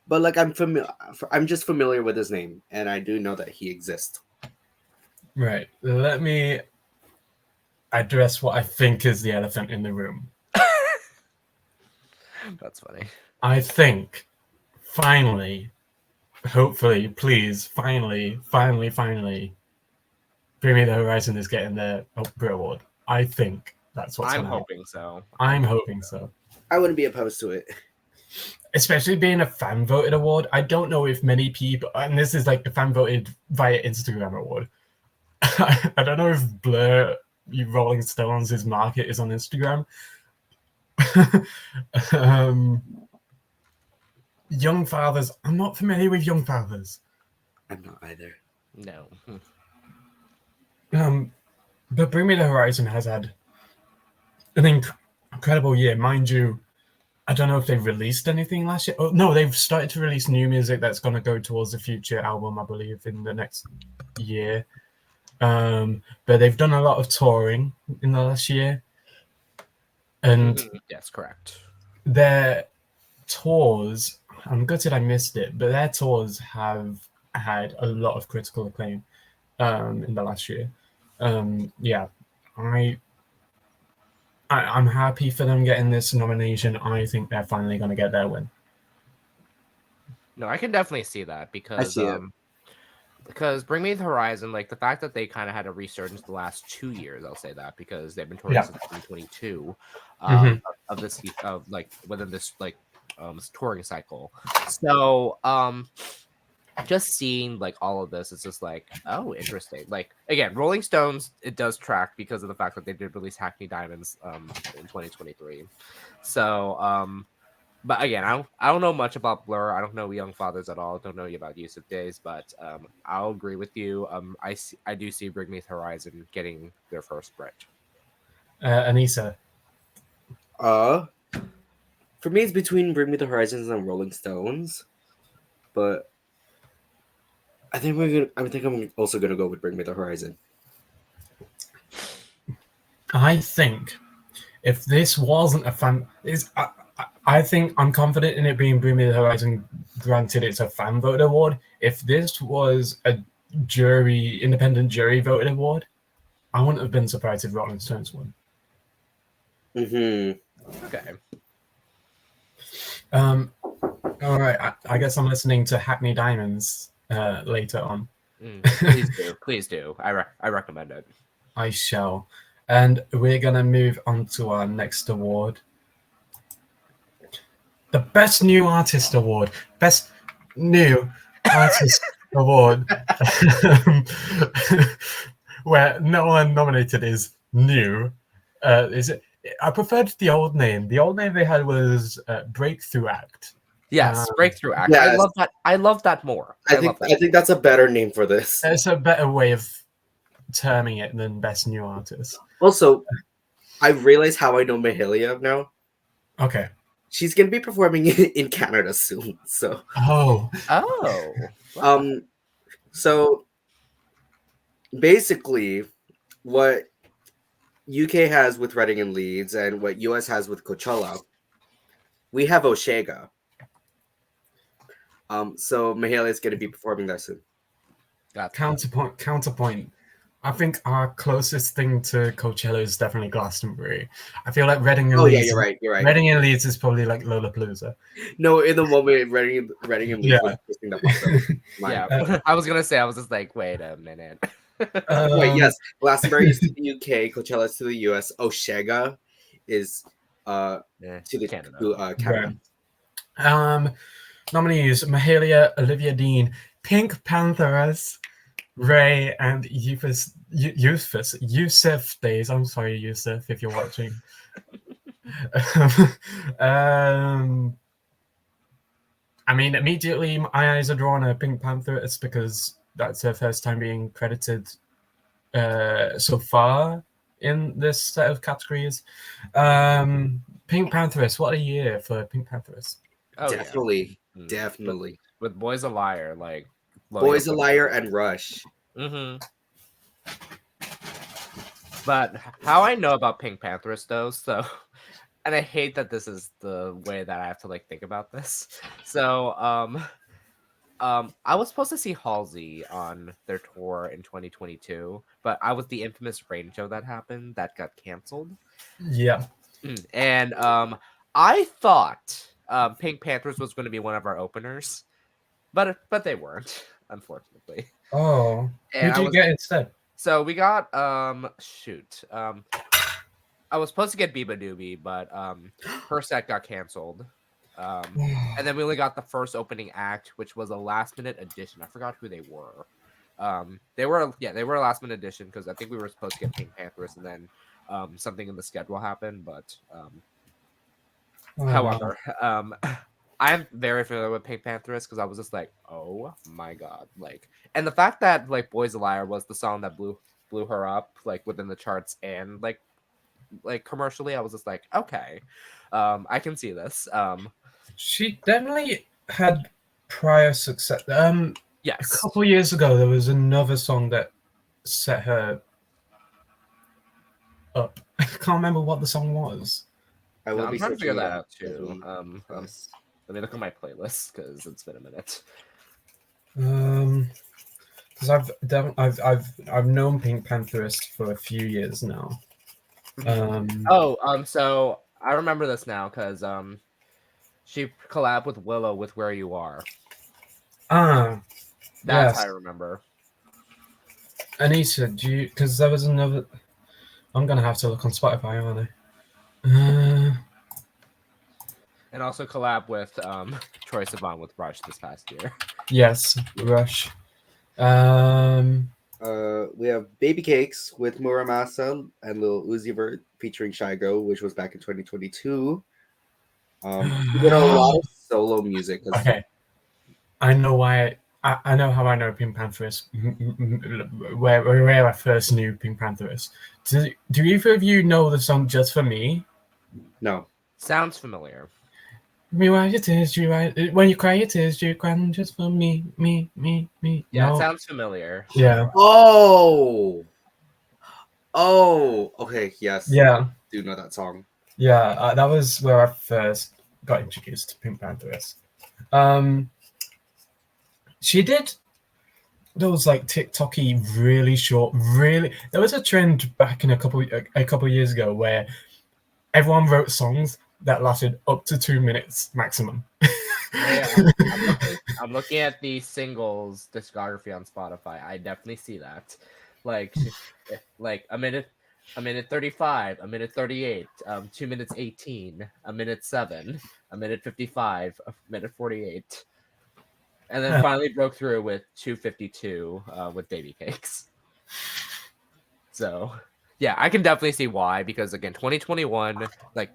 But like I'm just familiar with his name, and I do know that he exists.
Right. Let me address what I think is the elephant in the room.
That's funny.
I think finally, hopefully, please, finally, Bring Me the Horizon is getting their Brit Award. I think that's what's
I'm
going to happen.
hoping so.
I'm hoping so.
I wouldn't be opposed to it.
Especially being a fan voted award. I don't know if many people, and this is like the fan voted via Instagram award. I don't know if Blur, Rolling Stones' market is on Instagram. Young Fathers. I'm not familiar with Young Fathers.
I'm not either.
No.
But Bring Me the Horizon has had an incredible year, mind you. I don't know if they've released anything last year. Oh, no, they've started to release new music that's going to go towards the future album, I believe, in the next year. But they've done a lot of touring in the last year. And
yes, correct.
Their tours, I'm gutted I missed it, but their tours have had a lot of critical acclaim in the last year. Yeah, I'm happy for them getting this nomination. I think they're finally going to get their win.
No, I can definitely see that because Bring Me the Horizon, like the fact that they kind of had a resurgence the last 2 years, I'll say that because they've been touring since 2022 of this like within this like touring cycle. So just seeing like all of this, it's just like, oh, interesting. Like again, Rolling Stones, it does track because of the fact that they did release Hackney Diamonds in 2023. So but again, I don't know much about Blur. I don't know Young Fathers at all. Don't know about Yusuf Days, but I'll agree with you. I do see Bring Me the Horizon getting their first Brit.
Aneesa.
For me, it's between Bring Me the Horizons and Rolling Stones, but I think I'm also gonna go with Bring Me the Horizon.
I think if this wasn't a fan, I think I'm confident in it being Bring Me the Horizon. Granted, it's a fan voted award. If this was a independent jury voted award, I wouldn't have been surprised if Rolling Stones won.
Okay.
All right. I guess I'm listening to Hackney Diamonds later on.
Please do. I recommend it.
I shall. And we're gonna move on to our next award. The Best New Artist Award. Best New Artist Award. Where no one nominated is new. Is it? I preferred the old name. The old name they had was Breakthrough Act.
Yes, Breakthrough Act.
Yes.
I love that. I love that more.
I think that's a better name for this.
It's a better way of terming it than Best New Artist.
Also, I realize how I know Mahalia now.
Okay.
She's gonna be performing in Canada soon. So.
Oh.
So basically, what UK has with Reading and Leeds, and what US has with Coachella, we have Oshega. So Mahalia is gonna be performing there soon.
Counterpoint. I think our closest thing to Coachella is definitely Glastonbury. I feel like Reading and Leeds.
Yeah, you're right.
Reading and Leeds is probably like Lollapalooza.
No, in the moment, Reading and Leeds was the thing that popped up.
Yeah, I was gonna say, I was just like, wait a minute.
Wait, yes, Glastonbury is to the UK, Coachella is to the US, Oshega is to Canada.
Right. Nominees: Mahalia, Olivia Dean, Pink Panthers, Ray, and Yusuf Days. I'm sorry, Yusuf, if you're watching. I mean, immediately my eyes are drawn to Pink Panther. It's because that's her first time being credited so far in this set of categories. Pink Pantheress, what a year for Pink Pantheress.
Oh,
definitely.
With Boys a Liar, like
Boys a Liar and Rush.
But how I know about Pink Pantheress though, so and I hate that this is the way that I have to like think about this. So I was supposed to see Halsey on their tour in 2022, but I was the infamous rain show that happened that got canceled.
Yeah.
And I thought Pink Panthers was going to be one of our openers, but they weren't, unfortunately.
Oh, who did you get instead?
So we got shoot. I was supposed to get Biba Doobie, but her set got canceled. And then we only got the first opening act, which was a last minute addition. I forgot who they were. They were a last minute addition because I think we were supposed to get Pink Panthers, and then something in the schedule happened. But however, I'm very familiar with Pink Panthers because I was just like, oh my god, like, and the fact that like Boys a Liar was the song that blew her up like within the charts and like commercially, I was just like, okay, I can see this.
She definitely had prior success.
Yes.
A couple years ago, there was another song that set her up. I can't remember what the song was.
I will
I'm
be
trying to figure
searching
that
it
out too.
Yes.
Let me look at my playlist because it's been a minute.
Because I've known Pink Pantherist for a few years now.
So I remember this now because she collabed with Willow with Where You Are. That's
yes.
how I remember.
Aneesa, because there was another. I'm gonna have to look on Spotify, aren't I?
And also collab with Troye Sivan with Rush this past year.
Yes, Rush.
We have Baby Cakes with Muramasa and Lil Uzi Vert featuring Shy Girl, which was back in 2022. We did a lot of solo music.
Okay, I know why. I know how I know Pink Pantherist. Where I first knew Pink Pantherist. Do either of you know the song "Just for Me"?
No.
Sounds familiar.
Me why your tears, when you cry your tears, you cry just for me.
Yeah,
no.
It sounds familiar.
Yeah.
Oh, okay, yes.
Yeah.
I do know that song.
Yeah, that was where I first got introduced to Pink Pantherist. She did those like TikTok-y, really short, there was a trend back in a couple years ago where everyone wrote songs that lasted up to 2 minutes maximum.
Yeah, I'm looking at the singles discography on Spotify. I definitely see that. Like a minute 35, a minute 38, 2 minutes 18, a minute 7, a minute 55, a minute 48. And then finally broke through with 2:52 with Baby Cakes. So, yeah, I can definitely see why, because again, 2021, like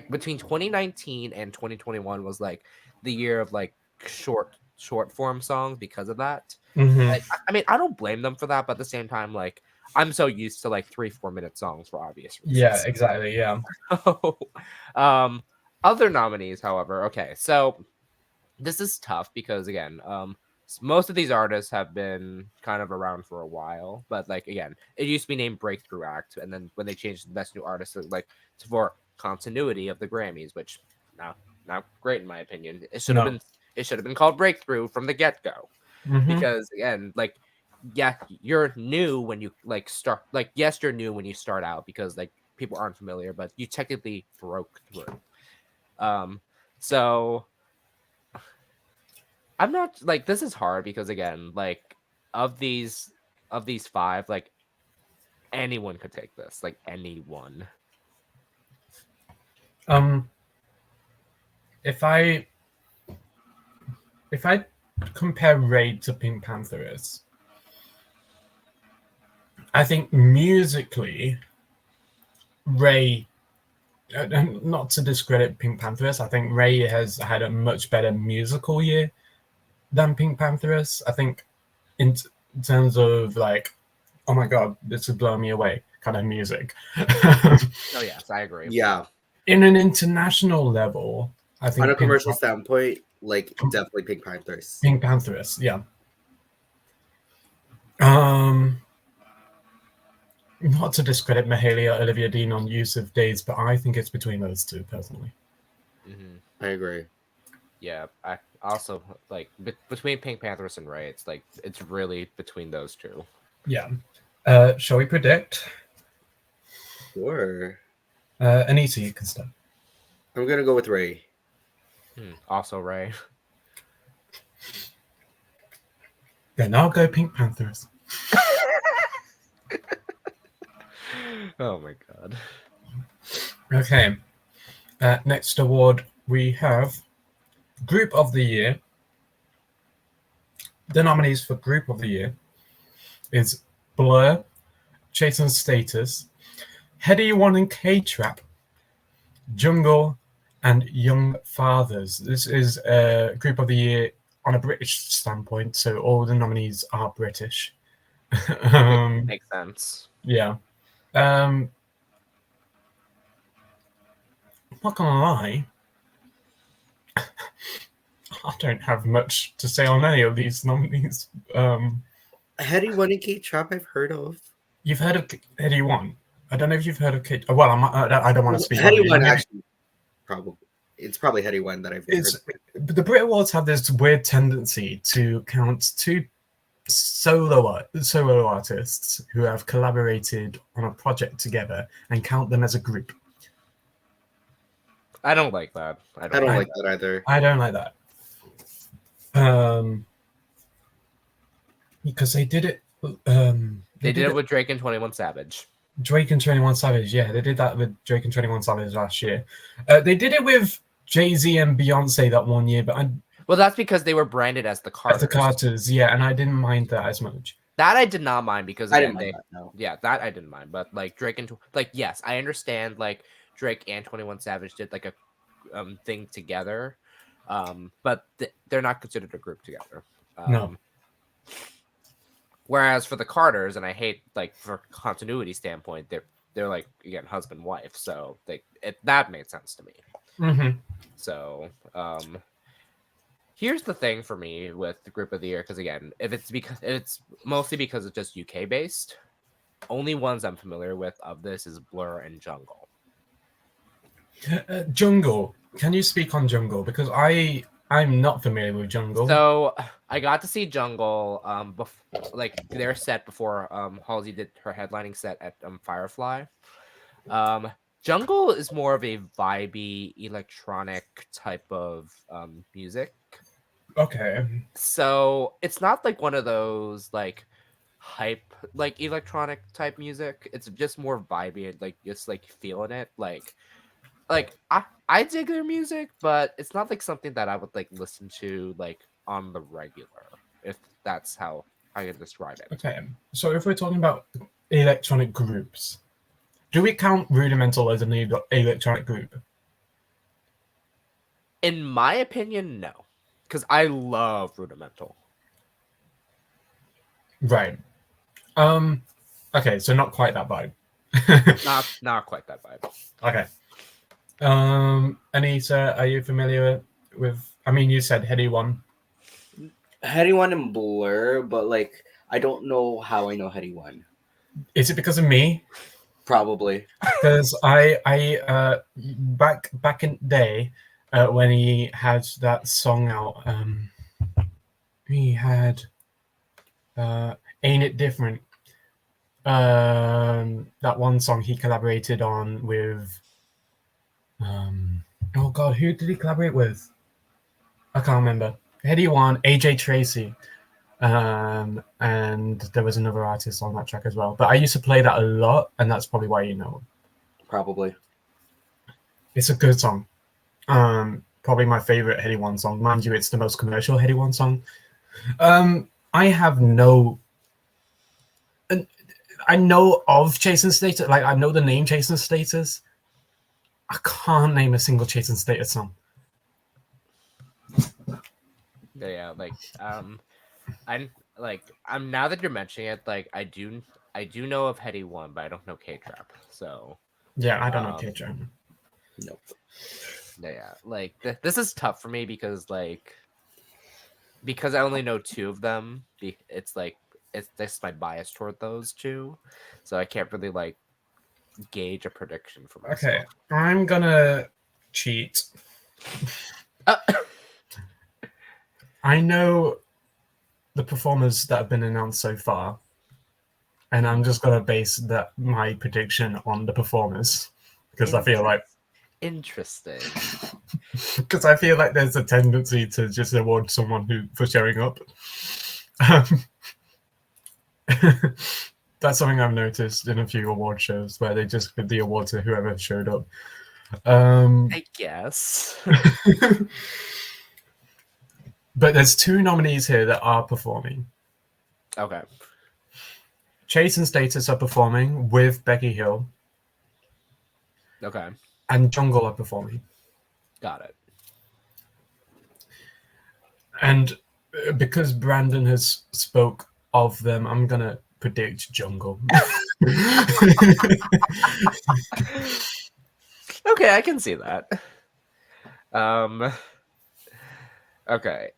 between 2019 and 2021 was like the year of like short form songs because of that.
Mm-hmm.
Like, I mean, I don't blame them for that, but at the same time, like, I'm so used to like 3-4 minute songs for obvious reasons.
Yeah, exactly. Yeah.
Other nominees, however, okay, so this is tough because again, most of these artists have been kind of around for a while, but like again, it used to be named Breakthrough Act, and then when they changed to the Best New Artist, like for continuity of the Grammys, which not great in my opinion. It should have been called Breakthrough from the get go, because again, like, yeah, you're new when you like start. Like, yes, you're new when you start out because like people aren't familiar, but you technically broke through. So I'm not like, this is hard because again, like of these 5, like anyone could take this, like anyone.
If I compare Raid to Pink Pantherist, I think musically, Ray, not to discredit Pink Pantherist, I think Ray has had a much better musical year than Pink Pantherist. I think in terms of like, oh my god, this would blow me away kind of music.
Oh yes, I agree.
Yeah.
In an international level, I think
on a commercial standpoint, like definitely Pink Panthers.
Pink Pantherist, yeah. Not to discredit Mahalia, Olivia Dean on use of days, but I think it's between those two personally.
I agree.
Yeah, I also like between Pink Panthers and Ray, it's like it's really between those two.
Yeah. Shall we predict?
Sure.
Aneesa, you can start.
I'm gonna go with Ray.
Also Ray.
Then I'll go Pink Panthers.
Oh my god.
Okay. Next award we have Group of the Year. The nominees for Group of the Year is Blur, Chasing Status, Heady One and K-Trap, Jungle, and Young Fathers. This is Group of the Year on a British standpoint, so all the nominees are British.
Makes sense.
Yeah. I'm not gonna lie, I don't have much to say on any of these nominees.
Heady One and K-Trap I've heard of.
You've heard of Heady One? I don't know if you've heard of K. Well, I don't want to speak.
Heady One actually, probably. It's probably Heady One that I've heard of.
The Brit Awards have this weird tendency to count two solo artists who have collaborated on a project together and count them as a group.
I don't like that.
I don't like that either.
I don't like that. Because they did it.
They did it with Drake and 21 Savage.
Drake and 21 Savage, yeah, they did that with Drake and 21 Savage last year. They did it with Jay-Z and Beyonce that one year, but
well, that's because they were branded as the Carters.
The Carters, yeah, and I didn't mind that as much.
That I did not mind because
I didn't mind that, no.
Yeah, that I didn't mind. But like Drake and yes, I understand like Drake and 21 Savage did like a thing together, but they're not considered a group together.
No.
Whereas for the Carters, and I hate like for continuity standpoint, they're like again husband wife, so that made sense to me.
Mm-hmm.
So here's the thing for me with the Group of the Year, because again, if it's mostly because it's just UK based, only ones I'm familiar with of this is Blur and Jungle.
Jungle, can you speak on Jungle? Because I'm not familiar with Jungle.
So I got to see Jungle like their set before Halsey did her headlining set at Firefly. Jungle is more of a vibey electronic type of music.
Okay.
So it's not like one of those like hype like electronic type music. It's just more vibey, like just like feeling it. Like I dig their music, but it's not like something that I would like listen to like on the regular, if that's how I can describe it.
Okay, so if we're talking about electronic groups, do we count Rudimental as an electronic group?
In my opinion, no, because I love Rudimental.
Right. Okay, so not quite that vibe.
not quite that vibe.
Okay. Aneesa, are you familiar with? I mean, you said Heady One.
Heady One and Blur, but like I don't know how I know Heady One.
Is it because of me?
Probably.
Because I back in the day when he had that song out, he had Ain't It Different? That one song he collaborated on with. Oh God, who did he collaborate with? I can't remember. Heady One, AJ Tracy, and there was another artist on that track as well. But I used to play that a lot, and that's probably why you know him.
Probably.
It's a good song. Probably my favorite Heady One song. Mind you, it's the most commercial Heady One song. I have no. I know of Chasing Status. Like I know the name Chasing Status. I can't name a single Chasing Status song.
Yeah, like I'm now that you're mentioning it, like I do know of Heady One, but I don't know K-Trap. So
yeah, I don't know K-Trap.
Nope.
Yeah, like this is tough for me because I only know two of them. It's my bias toward those two, so I can't really like gauge a prediction for myself.
Okay, I'm gonna cheat. I know the performers that have been announced so far, and I'm just gonna base my prediction on the performers because I feel like
interesting.
Because I feel like there's a tendency to just award someone for showing up. That's something I've noticed in a few award shows where they just give the award to whoever showed up. Um,
I guess.
but there's 2 nominees here that are performing.
Okay.
Chase and Status are performing with Becky Hill,
Okay.
and Jungle are performing.
Got it.
And because Brandon has spoke of them, I'm gonna predict Jungle.
Okay, I can see that. Okay.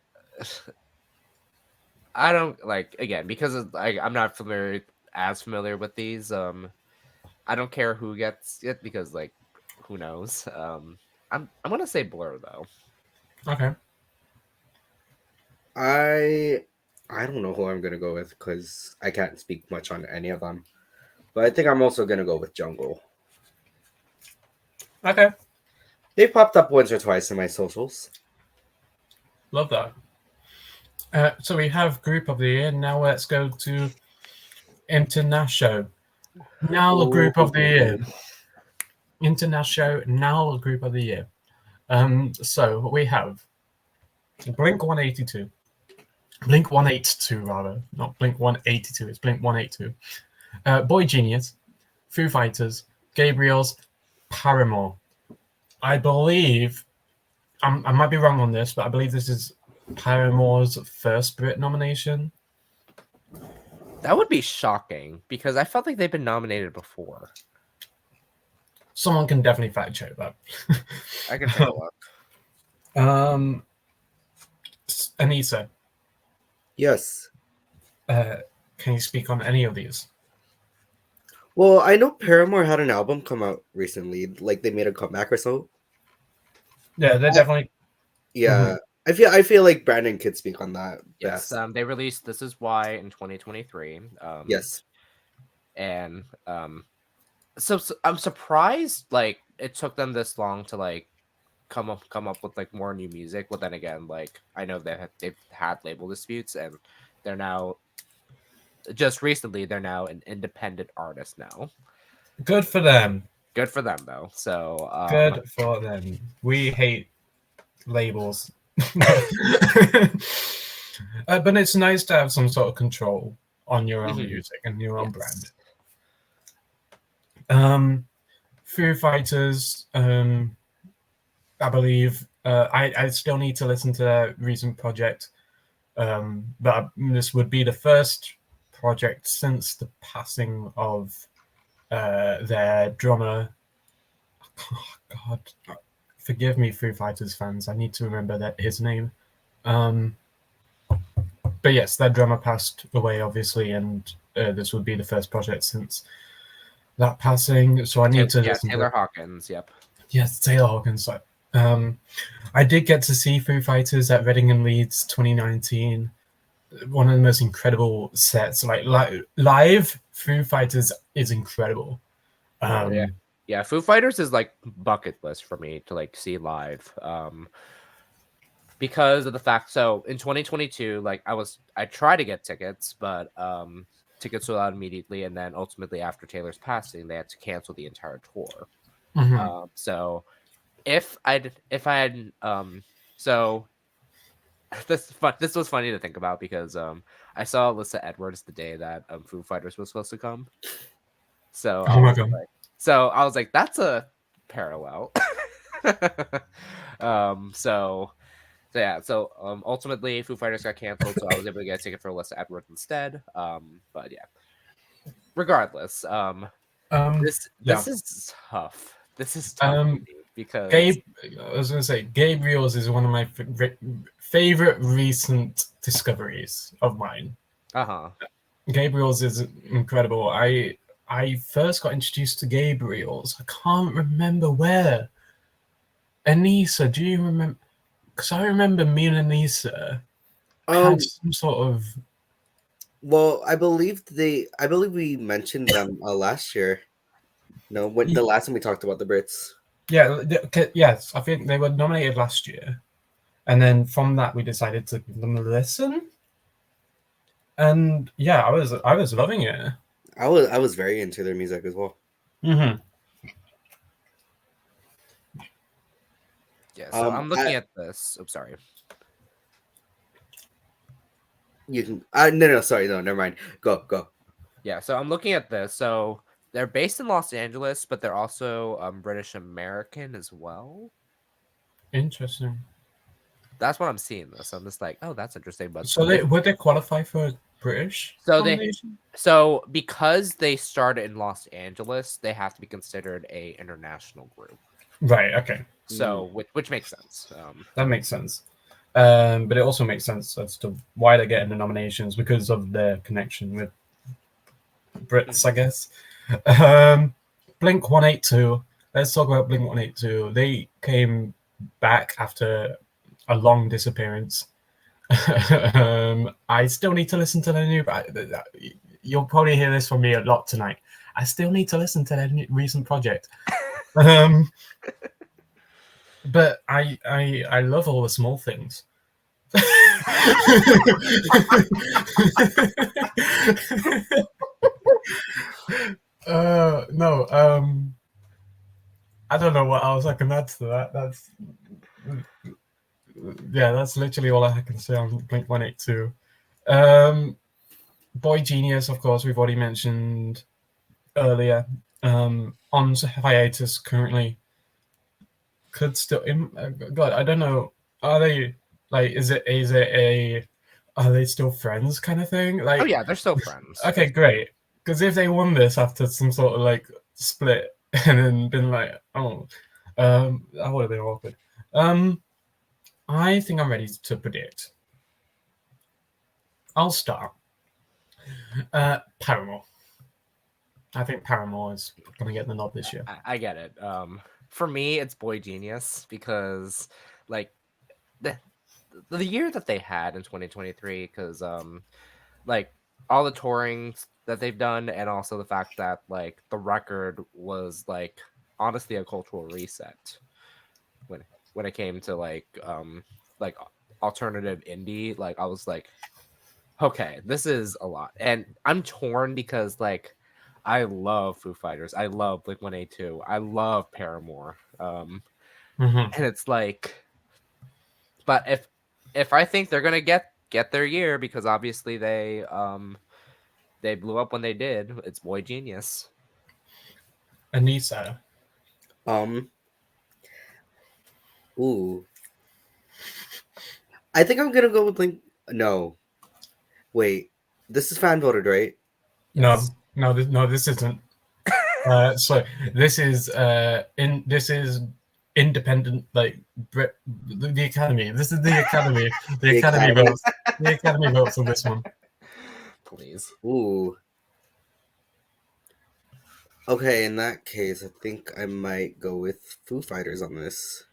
I don't like again because I'm not as familiar with these. I don't care who gets it because like who knows. I'm gonna say Blur though.
Okay.
I don't know who I'm gonna go with because I can't speak much on any of them. But I think I'm also gonna go with Jungle.
Okay.
They popped up once or twice in my socials.
Love that. So we have Group of the Year. Now let's go to International. Now Group of the Year. International. Now Group of the Year. So we have Blink 182. Blink 182 rather, not Blink 182. It's Blink 182. Boy Genius, Foo Fighters, Gabriel's, Paramore. I believe I might be wrong on this, but I believe this is Paramore's first Brit nomination.
That would be shocking because I felt like they've been nominated before.
Someone can definitely fact check that.
I can take a look.
Aneesa,
Yes.
can you speak on any of these?
Well, I know Paramore had an album come out recently, like they made a comeback or so.
Yeah, they're definitely.
Yeah, I feel like Brandon could speak on that
Yes,
best.
they released "This Is Why" in 2023.
Yes.
And so I'm surprised like it took them this long to like come up with like more new music. But then again, like I know they've had label disputes and they're now just recently they're now an independent artist now.
Good for them.
Good for them though. So
Good for them. We hate labels. But it's nice to have some sort of control on your own music and your own brand. Foo Fighters, I believe. I still need to listen to their recent project, but this would be the first project since the passing of their drummer. Oh, God, forgive me, Foo Fighters fans. I need to remember his name. But yes, their drummer passed away, obviously, and this would be the first project since that passing. So I need to listen
Taylor
to
Hawkins. Yep.
Yes, Taylor Hawkins. I did get to see Foo Fighters at Reading and Leeds 2019. One of the most incredible sets. Like live, Foo Fighters is incredible.
Yeah, Foo Fighters is like bucket list for me to like see live. Because of the fact, so in 2022, like I tried to get tickets, but tickets sold out immediately, and then ultimately after Taylor's passing, they had to cancel the entire tour. So if I had so this was funny to think about because I saw Alyssa Edwards the day that Foo Fighters was supposed to come. So I was like, that's a parallel. So ultimately Foo Fighters got canceled, so I was able to get a ticket for Alyssa Edwards instead. But yeah, regardless, this is tough. This is tough because
I was gonna say Gabriel's is one of my favorite recent discoveries of mine. Gabriel's is incredible. I first got introduced to Gabriel's. I can't remember where. Aneesa, do you remember? Because I remember me and Aneesa had some sort of.
Well, I believe we mentioned them last year. No, when the last time we talked about the Brits.
Yeah, yes, I think they were nominated last year, and then from that we decided to give them a listen. And yeah, I was loving it.
I was very into their music as well.
Mm-hmm.
Yeah, so I'm looking
I,
at this. Oh, sorry.
you can. No, sorry, no, never mind. Go.
Yeah, so I'm looking at this. So they're based in Los Angeles, but they're also British American as well.
Interesting.
That's what I'm seeing. This. I'm just like, oh, that's interesting. But
So would they qualify for a British nomination?
So because they started in Los Angeles, they have to be considered a international group.
Right. Okay.
So which makes sense.
That makes sense. But it also makes sense as to why they're getting the nominations because of their connection with Brits, I guess. Blink 182. Let's talk about Blink 182. They came back after a long disappearance. I still need to listen to their new. You'll probably hear this from me a lot tonight. I still need to listen to their recent project. But I love all the small things. No, I don't know what else I can add to that. That's literally all I can say on Blink 182. Boy Genius, of course, we've already mentioned earlier. On hiatus currently. Could still, God, I don't know. Are they like? Is it a? Are they still friends kind of thing? Like,
oh yeah, they're still friends.
Okay, great. Because if they won this after some sort of like split and then been like, oh, that would have been awkward. I think I'm ready to predict. I'll start. Paramore. I think Paramore is going to get the nod this year.
I get it. For me, it's Boy Genius because, like, the year that they had in 2023, because like all the touring that they've done, and also the fact that like the record was like honestly a cultural reset when it came to like alternative indie. Like I was like, okay, this is a lot, and I'm torn because like I love Foo Fighters, I love Blink 182, I love Paramore, and it's like, but if I think they're gonna get their year, because obviously they blew up when they did, it's Boy Genius.
Aneesa.
Ooh. I think I'm gonna go with Blink. No, wait. This is fan voted, right?
Yes.
No, this isn't. So this is independent, like the Academy. This is the Academy. The Academy votes. The Academy votes on this one.
Please.
Ooh. Okay, in that case, I think I might go with Foo Fighters on this,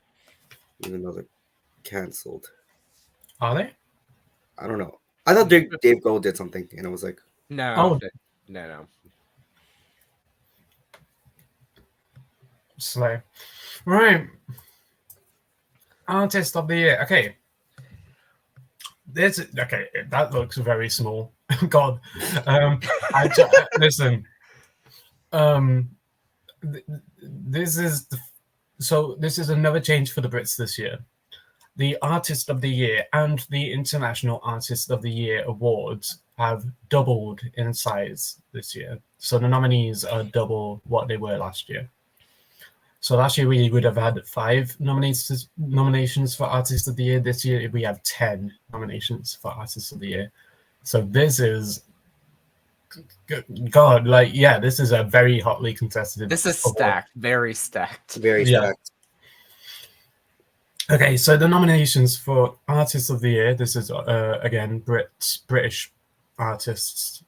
even though they're canceled.
Are they?
I don't know. I thought Dave Grohl did something, and I was like,
no.
Slay. Right. Artist of the year. Okay. That looks very small. God. Listen. This is another change for the Brits this year. The Artist of the Year and the International Artist of the Year awards have doubled in size this year. So the nominees are double what they were last year. So last year we would have had 5 nominations for Artist of the Year. This year we have 10 nominations for Artist of the Year. So this is, God, like, yeah, this is a very hotly contested.
This is stacked, very stacked.
Very stacked.
Okay, so the nominations for Artist of the Year, this is again British artists,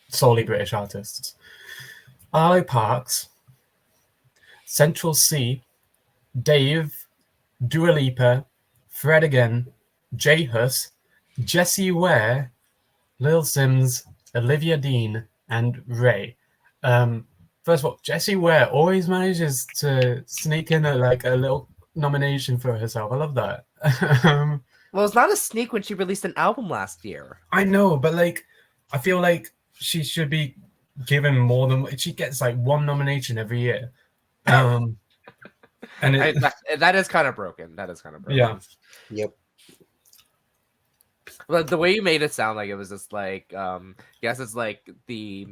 solely British artists. Arlo Parks, Central C, Dave, Dua Lipa, Fred again, J Hus, Jessie Ware, Lil Sims, Olivia Dean, and Ray. First of all, Jessie Ware always manages to sneak in a little nomination for herself. I love that.
Well, it's not a sneak when she released an album last year.
I know, but like I feel like she should be given more than she gets like one nomination every year. And
that is kind of broken. That is kind of broken.
Yeah.
Yep.
But the way you made it sound like it was just like, yes, it's like the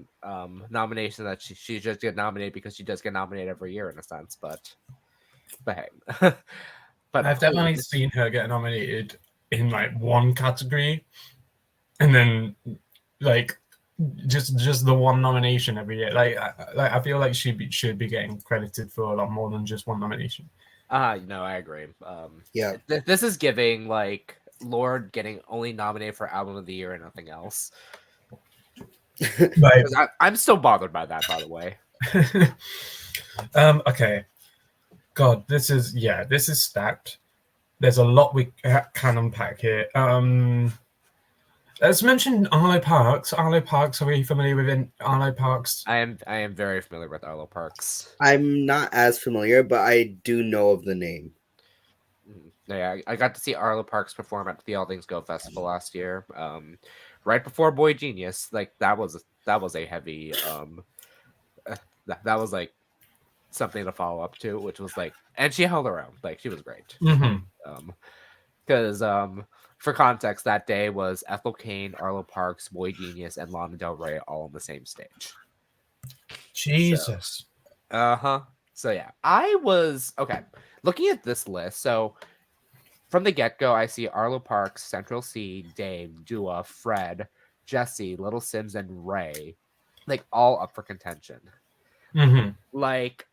nomination that she just get nominated because she does get nominated every year in a sense, but hey. But
I've definitely seen her get nominated in like one category, and then like just the one nomination every year. Like I feel like she should be getting credited for a lot more than just one nomination.
No, I agree.
Yeah.
This is giving like Lorde getting only nominated for album of the year and nothing else.
Like,
I'm still bothered by that, by the way.
Okay. God, this is stacked. There's a lot we can unpack here. Let's mention Arlo Parks. Arlo Parks, are you familiar with Arlo Parks?
I am very familiar with Arlo Parks.
I'm not as familiar, but I do know of the name.
Yeah, I got to see Arlo Parks perform at the All Things Go Festival last year. Right before Boy Genius. Like that was a heavy that was like something to follow up to, which was like, and she held her own. Like she was great. Because for context, that day was Ethel Cain, Arlo Parks, Boy Genius, and Lana Del Rey all on the same stage.
Jesus.
So yeah, I was okay. Looking at this list, so from the get-go, I see Arlo Parks, Central C, Dave, Dua, Fred, Jesse, Little Sims, and Ray, like all up for contention. Like,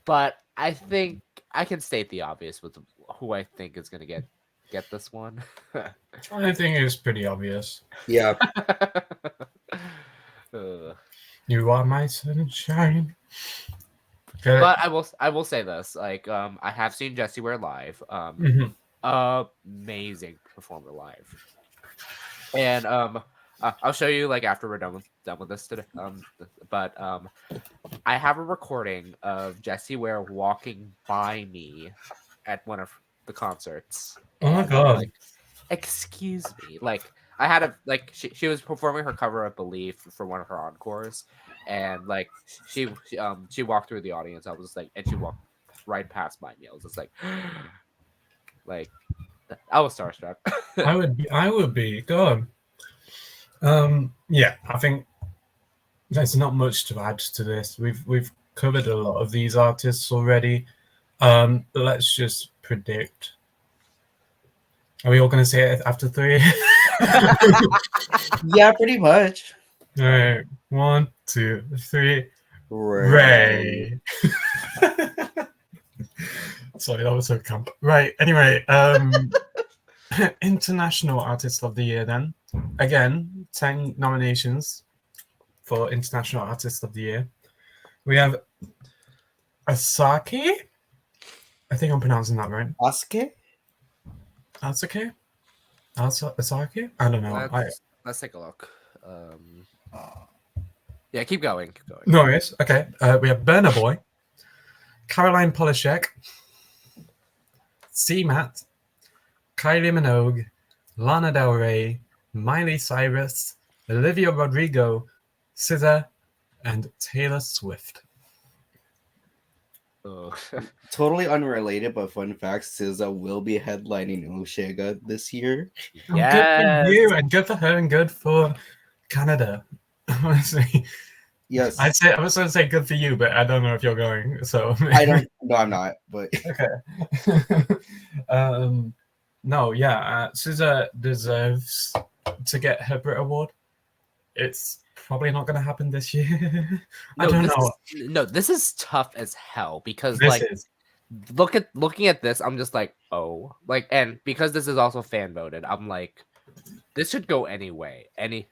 but I think I can state the obvious with who I think is going to get this one.
I think it's pretty obvious.
Yeah.
You are my sunshine.
But I will say this, like I have seen Jessie Ware live. Amazing performer live. And I'll show you like after we're done with this today. But I have a recording of Jessie Ware walking by me at one of the concerts.
Oh my god!
Like, excuse me, like I had a like she was performing her cover of Believe for one of her encores, and like she walked through the audience. I was just like, and she walked right past my me. I was just like I was starstruck.
I would be. God. Yeah, I think there's not much to add to this. We've covered a lot of these artists already. Let's just predict. Are we all going to say it after 3?
Yeah, pretty much.
All right, 1, 2, 3.
Ray.
Sorry, that was so camp. Right. Anyway, International Artist of the Year. Then again, 10 nominations for International Artist of the Year. We have Asake. I think I'm pronouncing that right.
Asuke?
Asake? Asake? I don't know.
Let's take a look. Yeah, keep going.
No worries. Okay. We have Burna Boy, Caroline Polachek, C-Matt, Kylie Minogue, Lana Del Rey, Miley Cyrus, Olivia Rodrigo, SZA, and Taylor Swift.
Totally unrelated, but fun fact: SZA will be headlining Oshega this year.
Yes.
Good for you, and good for her, and good for Canada. Honestly,
yes.
I was going to say good for you, but I don't know if you're going. So
I don't. No, I'm not. But
okay. No, yeah, SZA deserves to get her Brit Award. It's probably not going to happen this year. I don't know.
This is tough as hell because looking at this, I'm just like, oh, like, and because this is also fan voted, I'm like, this should go any way, any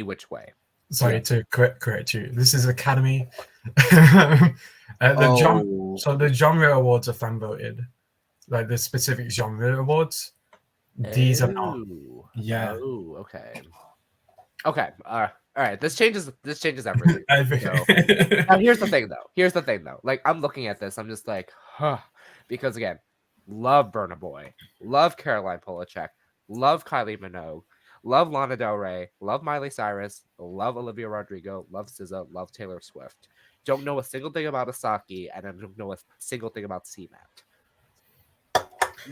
which way.
Sorry to correct you. This is Academy. So the genre awards are fan voted, like the specific genre awards. These are not. Yeah.
Oh, okay. Okay. All right. This changes everything. Now, here's the thing though. Like I'm looking at this, I'm just like, huh, because again, love Burna Boy, love Caroline Polachek, love Kylie Minogue, love Lana Del Rey, love Miley Cyrus, love Olivia Rodrigo, love SZA, love Taylor Swift. Don't know a single thing about Asaki, and I don't know a single thing about CMAT.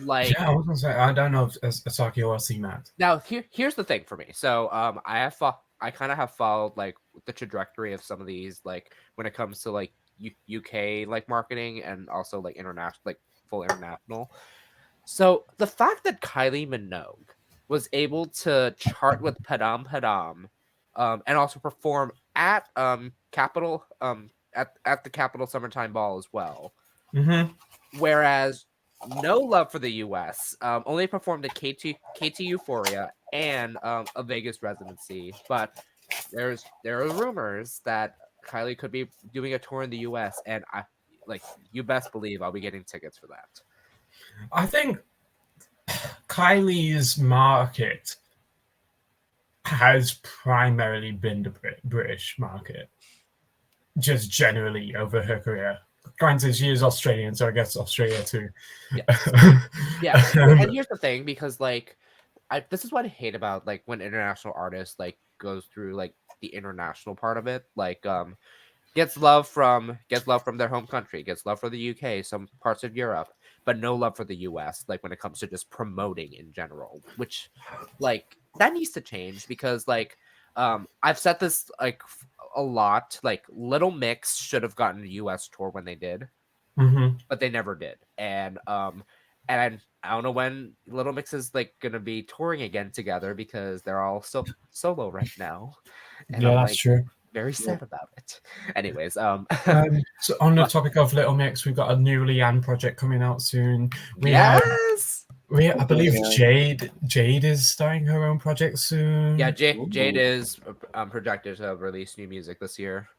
Like,
Yeah, I was gonna say I don't know if Asaki or CMAT.
now here's the thing for me. So I kind of have followed like the trajectory of some of these, like when it comes to like UK like marketing and also like international, like full international. So the fact that Kylie Minogue was able to chart with Padam Padam, and also perform at Capital at the Capital Summertime Ball as well,
Mm-hmm.
whereas no love for the US, only performed at KT Euphoria and a Vegas residency, but there are rumors that Kylie could be doing a tour in the US, and I like you best believe I'll be getting tickets for that.
I think Kylie's market has primarily been the British market, just generally over her career. Granted, she is Australian, so I guess Australia too.
Yeah, and here's the thing, because like this is what I hate about like when international artists like goes through like the international part of it, like gets love from their home country, gets love for the UK, some parts of Europe, but no love for the US, like when it comes to just promoting in general, which like that needs to change, because like I've said this like a lot, like Little Mix should have gotten a US tour when they did, but they never did. And I don't know when Little Mix is like gonna be touring again together, because they're all solo right now. And
Yeah,
I'm
that's
like
true.
very sad about it. Anyways,
So on the topic of Little Mix, we've got a new Leanne project coming out soon.
yes.
I believe Jade is starting her own project soon.
Yeah, Jade is projected to release new music this year.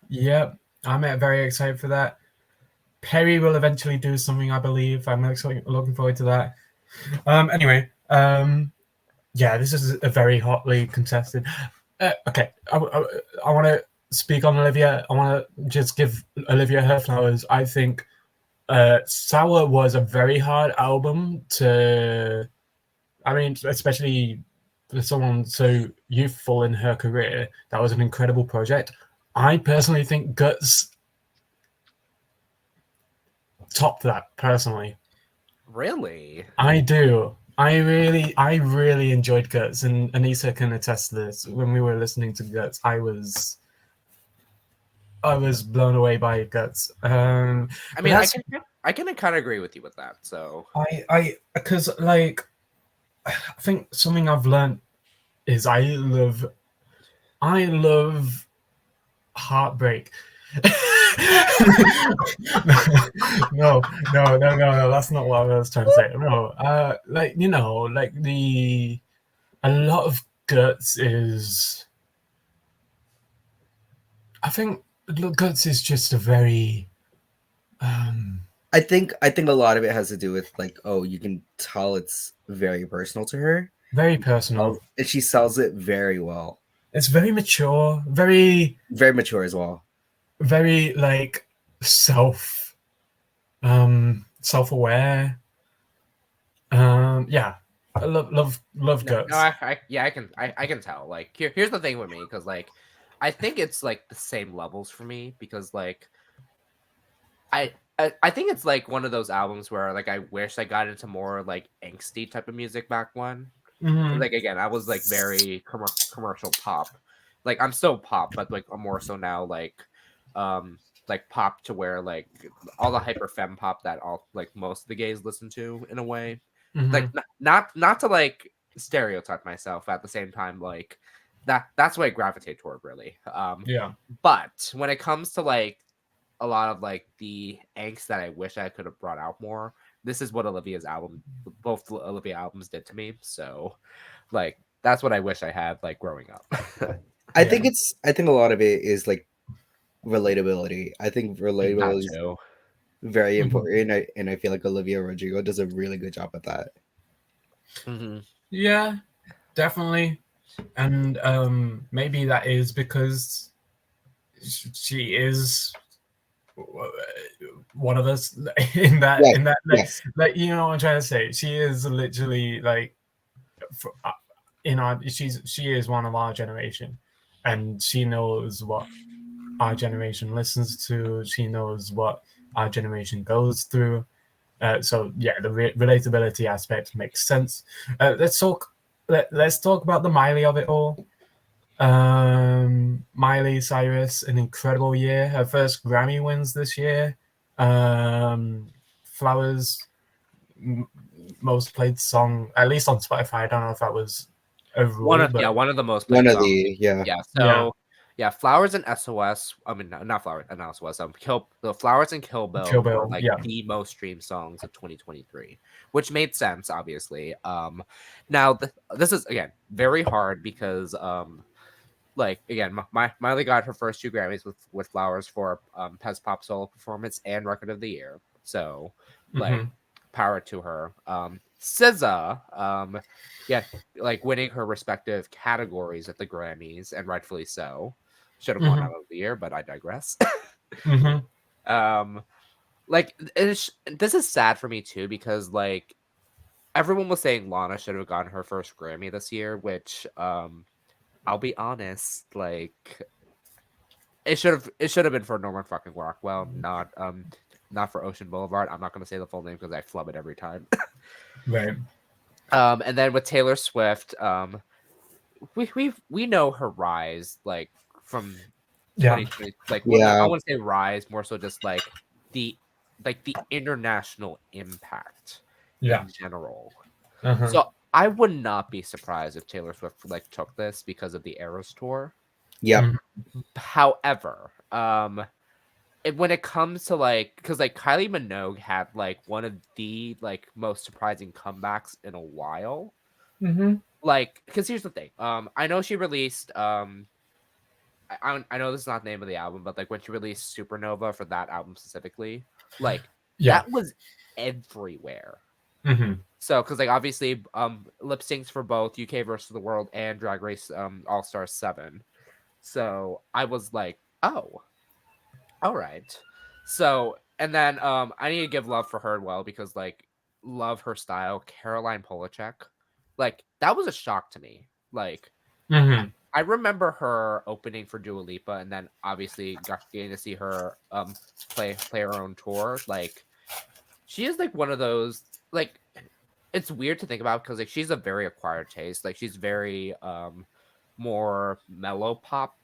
Yep, I'm very excited for that. Perry will eventually do something, I believe. I'm looking forward to that. Anyway, yeah, this is a very hotly contested. Okay, I want to speak on Olivia. I want to just give Olivia her flowers. I think Sour was a very hard album to. I mean, especially for someone so youthful in her career, that was an incredible project. I personally think Guts topped that personally.
Really?
I do. I really enjoyed Guts, and Aneesa can attest to this. When we were listening to Guts, I was blown away by Guts.
I mean, I can kind of agree with you with that. So
because like I think something I've learned is I love heartbreak. no, that's not what I was trying to say. No, like like a lot of Guts is. I think Guts is just a very.
I think a lot of it has to do with like, oh, you can tell it's very personal to her.
Very personal.
And she sells it very well.
It's very mature, very
mature as well.
Very like self-aware. Yeah. I love Guts.
No, I can tell. Like here's the thing with me, because like I think it's like the same levels for me, because like I think it's like one of those albums where like I wish I got into more like angsty type of music back when. Like again, I was like very commercial pop. Like I'm still pop, but like I'm more so now like pop to where like all the hyper femme pop that all like most of the gays listen to in a way. Like not to like stereotype myself, at the same time like that's what I gravitate toward really.
Yeah.
But when it comes to like a lot of like the angst that I wish I could have brought out more, this is what both Olivia albums did to me. So like that's what I wish I had like growing up.
I think a lot of it is like relatability. I think relatability is very important, and I feel like Olivia Rodrigo does a really good job at that.
Yeah, definitely. And maybe that is because she is one of us in that
Yes.
like you know what I'm trying to say. She is literally like she is one of our generation, and she knows what our generation listens to. She knows what our generation goes through. So yeah, the relatability aspect makes sense. Let's talk about the Miley of it all. Miley Cyrus, an incredible year. Her first Grammy wins this year. Flowers, most played song, at least on Spotify. I don't know if that was overall, but
one of the most
One
played
of
songs.
the
Yeah. So yeah, Flowers and SOS. I mean, not Flowers and SOS. The Flowers and Kill Bill
Kill
were
Bill,
like
yeah.
the most streamed songs of 2023, which made sense, obviously. Now this is again very hard because like again, Miley got her first 2 Grammys with Flowers for Pez Pop solo performance and Record of the Year. So like power to her. SZA, yeah, like winning her respective categories at the Grammys, and rightfully so. Should have won Out of the Year, but I digress. Like this is sad for me too, because like everyone was saying Lana should have gotten her first Grammy this year, which I'll be honest, like it should have been for Norman fucking Rockwell, not for Ocean Boulevard. I'm not gonna say the full name because I flub it every time.
Right.
And then with Taylor Swift, we know her rise like from 2020. Like I want to say rise, more so just like the international impact in general. So I would not be surprised if Taylor Swift like took this because of the Eras tour.
Yeah.
However, when it comes to like, because like Kylie Minogue had like one of the like most surprising comebacks in a while. Like, because here's the thing. I know she released I know this is not the name of the album, but like when she released Supernova for that album specifically, like that was everywhere. So, because like obviously, lip syncs for both UK versus the World and Drag Race All Stars 7. So I was like, oh, all right. So, and then I need to give love for her well, because like love her style. Caroline Polachek, like that was a shock to me. Like I remember her opening for Dua Lipa, and then obviously getting to see her play her own tour. Like she is like one of those, like it's weird to think about because like she's a very acquired taste. Like she's very more mellow pop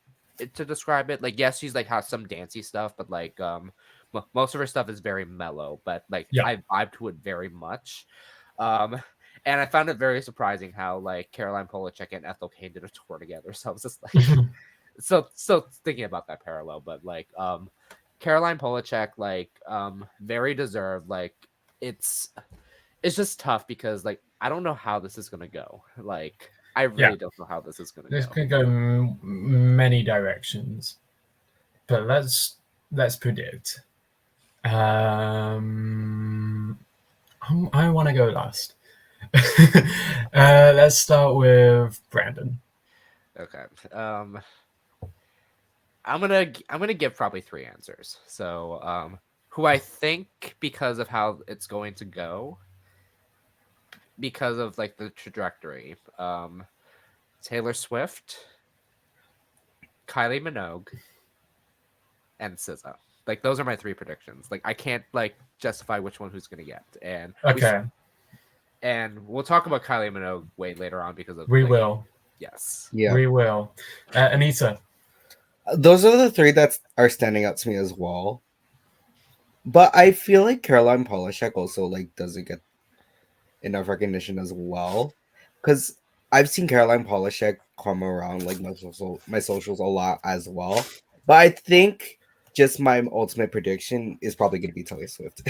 to describe it. Like yes, she's like has some dancey stuff, but like most of her stuff is very mellow. But like I vibe to it very much. And I found it very surprising how like Caroline Polachek and Ethel Cain did a tour together. So I was just like, so thinking about that parallel. But like Caroline Polachek, like very deserved. Like it's just tough because like I don't know how this is gonna go. Like I really don't know how this is gonna go.
This could go many directions, but let's predict. I want to go last. Let's start with Brandon.
Okay. I'm gonna give probably 3 answers. So who I think, because of how it's going to go, because of like the trajectory, Taylor Swift, Kylie Minogue, and SZA. Like those are my 3 predictions. Like I can't like justify which one who's gonna get. And and we'll talk about Kylie Minogue way later on because of
we will.
Yes.
Yeah.
We will. Aneesa.
Those are the 3 that are standing out to me as well. But I feel like Caroline Polachek also like doesn't get enough recognition as well, because I've seen Caroline Polachek come around like my socials a lot as well. But I think just my ultimate prediction is probably going to be Taylor Swift.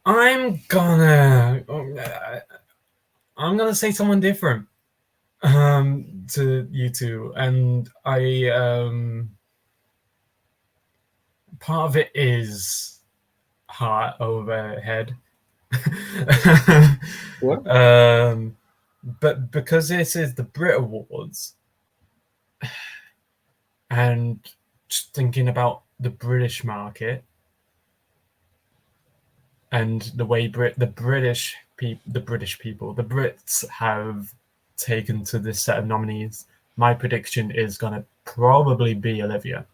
I'm gonna say someone different to you two, and I part of it is heart over head.
What?
But because this is the Brit Awards, and just thinking about the British market and the way the British the British people, the Brits have taken to this set of nominees, my prediction is going to probably be Olivia.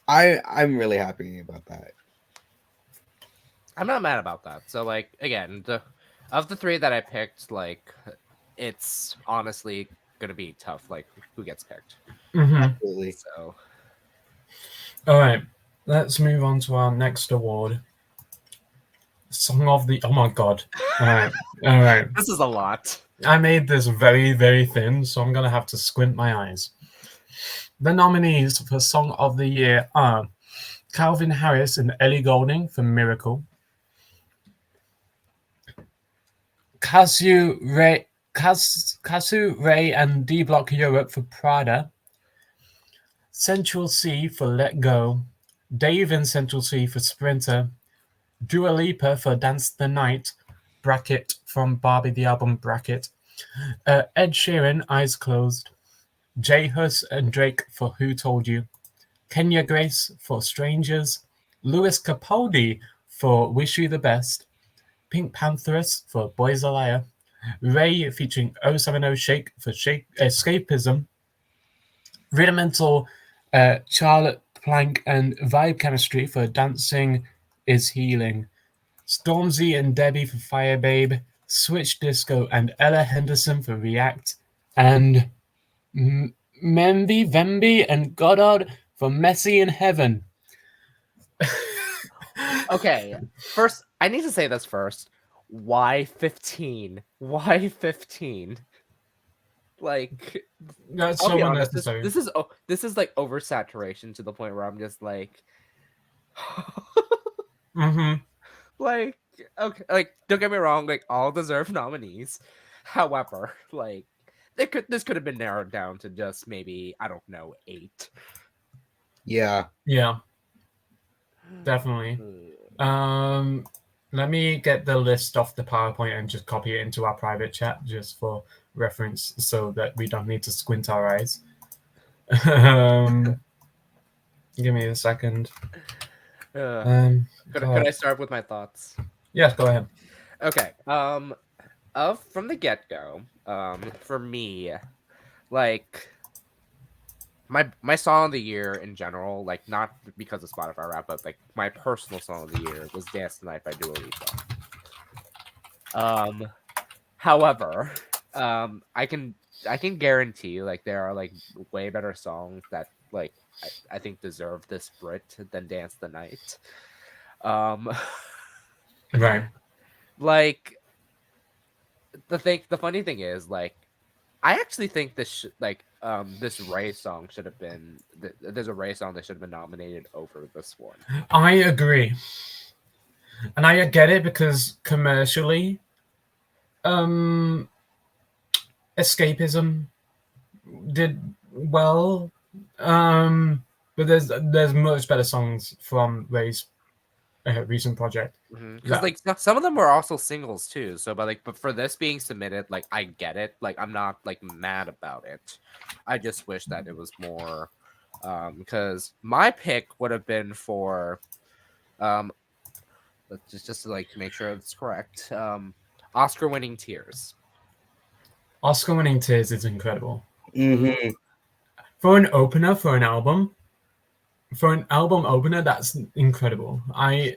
I'm really happy about that.
I'm not mad about that. So like again, of the three that I picked, like it's honestly gonna be tough. Like who gets picked?
Absolutely.
So
all right, let's move on to our next award. Song of the... Oh my god. All right.
This is a lot.
I made this very, very thin, so I'm going to have to squint my eyes. The nominees for Song of the Year are Calvin Harris and Ellie Goulding for Miracle, Kazu Ray and D Block Europe for Prada, Central C for Let Go, Dave and Central C for Sprinter, Dua Lipa for Dance the Night, bracket from Barbie the album bracket, Ed Sheeran, Eyes Closed, J Hus and Drake for Who Told You, Kenya Grace for Strangers, Lewis Capaldi for Wish You the Best, Pink Pantheress for Boys a Liar, Ray featuring 070 Shake for Escapism, Rudimental, Charlotte Plank and Vibe Chemistry for Dancing is Healing, Stormzy and Debbie for Fire Babe, Switch Disco and Ella Henderson for React, and Memby, Vemby and Goddard for Messy in Heaven.
Okay, first I need to say this first. Why 15? Why 15? Like,
That's
I'll
so
be honest.
unnecessary.
This is like oversaturation to the point where I'm just like, like, okay, like don't get me wrong, like all deserve nominees. However, like this could have been narrowed down to just maybe, I don't know, 8.
Yeah.
Definitely. Let me get the list off the PowerPoint and just copy it into our private chat just for reference so that we don't need to squint our eyes. Give me a second.
Could I start with my thoughts?
Yes, go ahead.
Okay. From the get-go, for me, like my song of the year in general, like not because of Spotify Rap, but like my personal song of the year was "Dance the Night" by Dua Lipa. However, I can guarantee like there are like way better songs that like I think deserve this Brit than "Dance the Night."
Right.
Like the funny thing is, like, I actually think this this Ray song should have been there's a Ray song that should have been nominated over this one.
I agree, and I get it because commercially, Escapism did well, but there's much better songs from Ray's recent project.
Because like some of them were also singles too. So, but for this being submitted, like I get it. Like I'm not like mad about it. I just wish that it was more. Because my pick would have been for, just to like make sure it's correct. Oscar-winning Tears.
Oscar-winning Tears is incredible.
Mm-hmm.
For an opener, for an album opener, that's incredible. I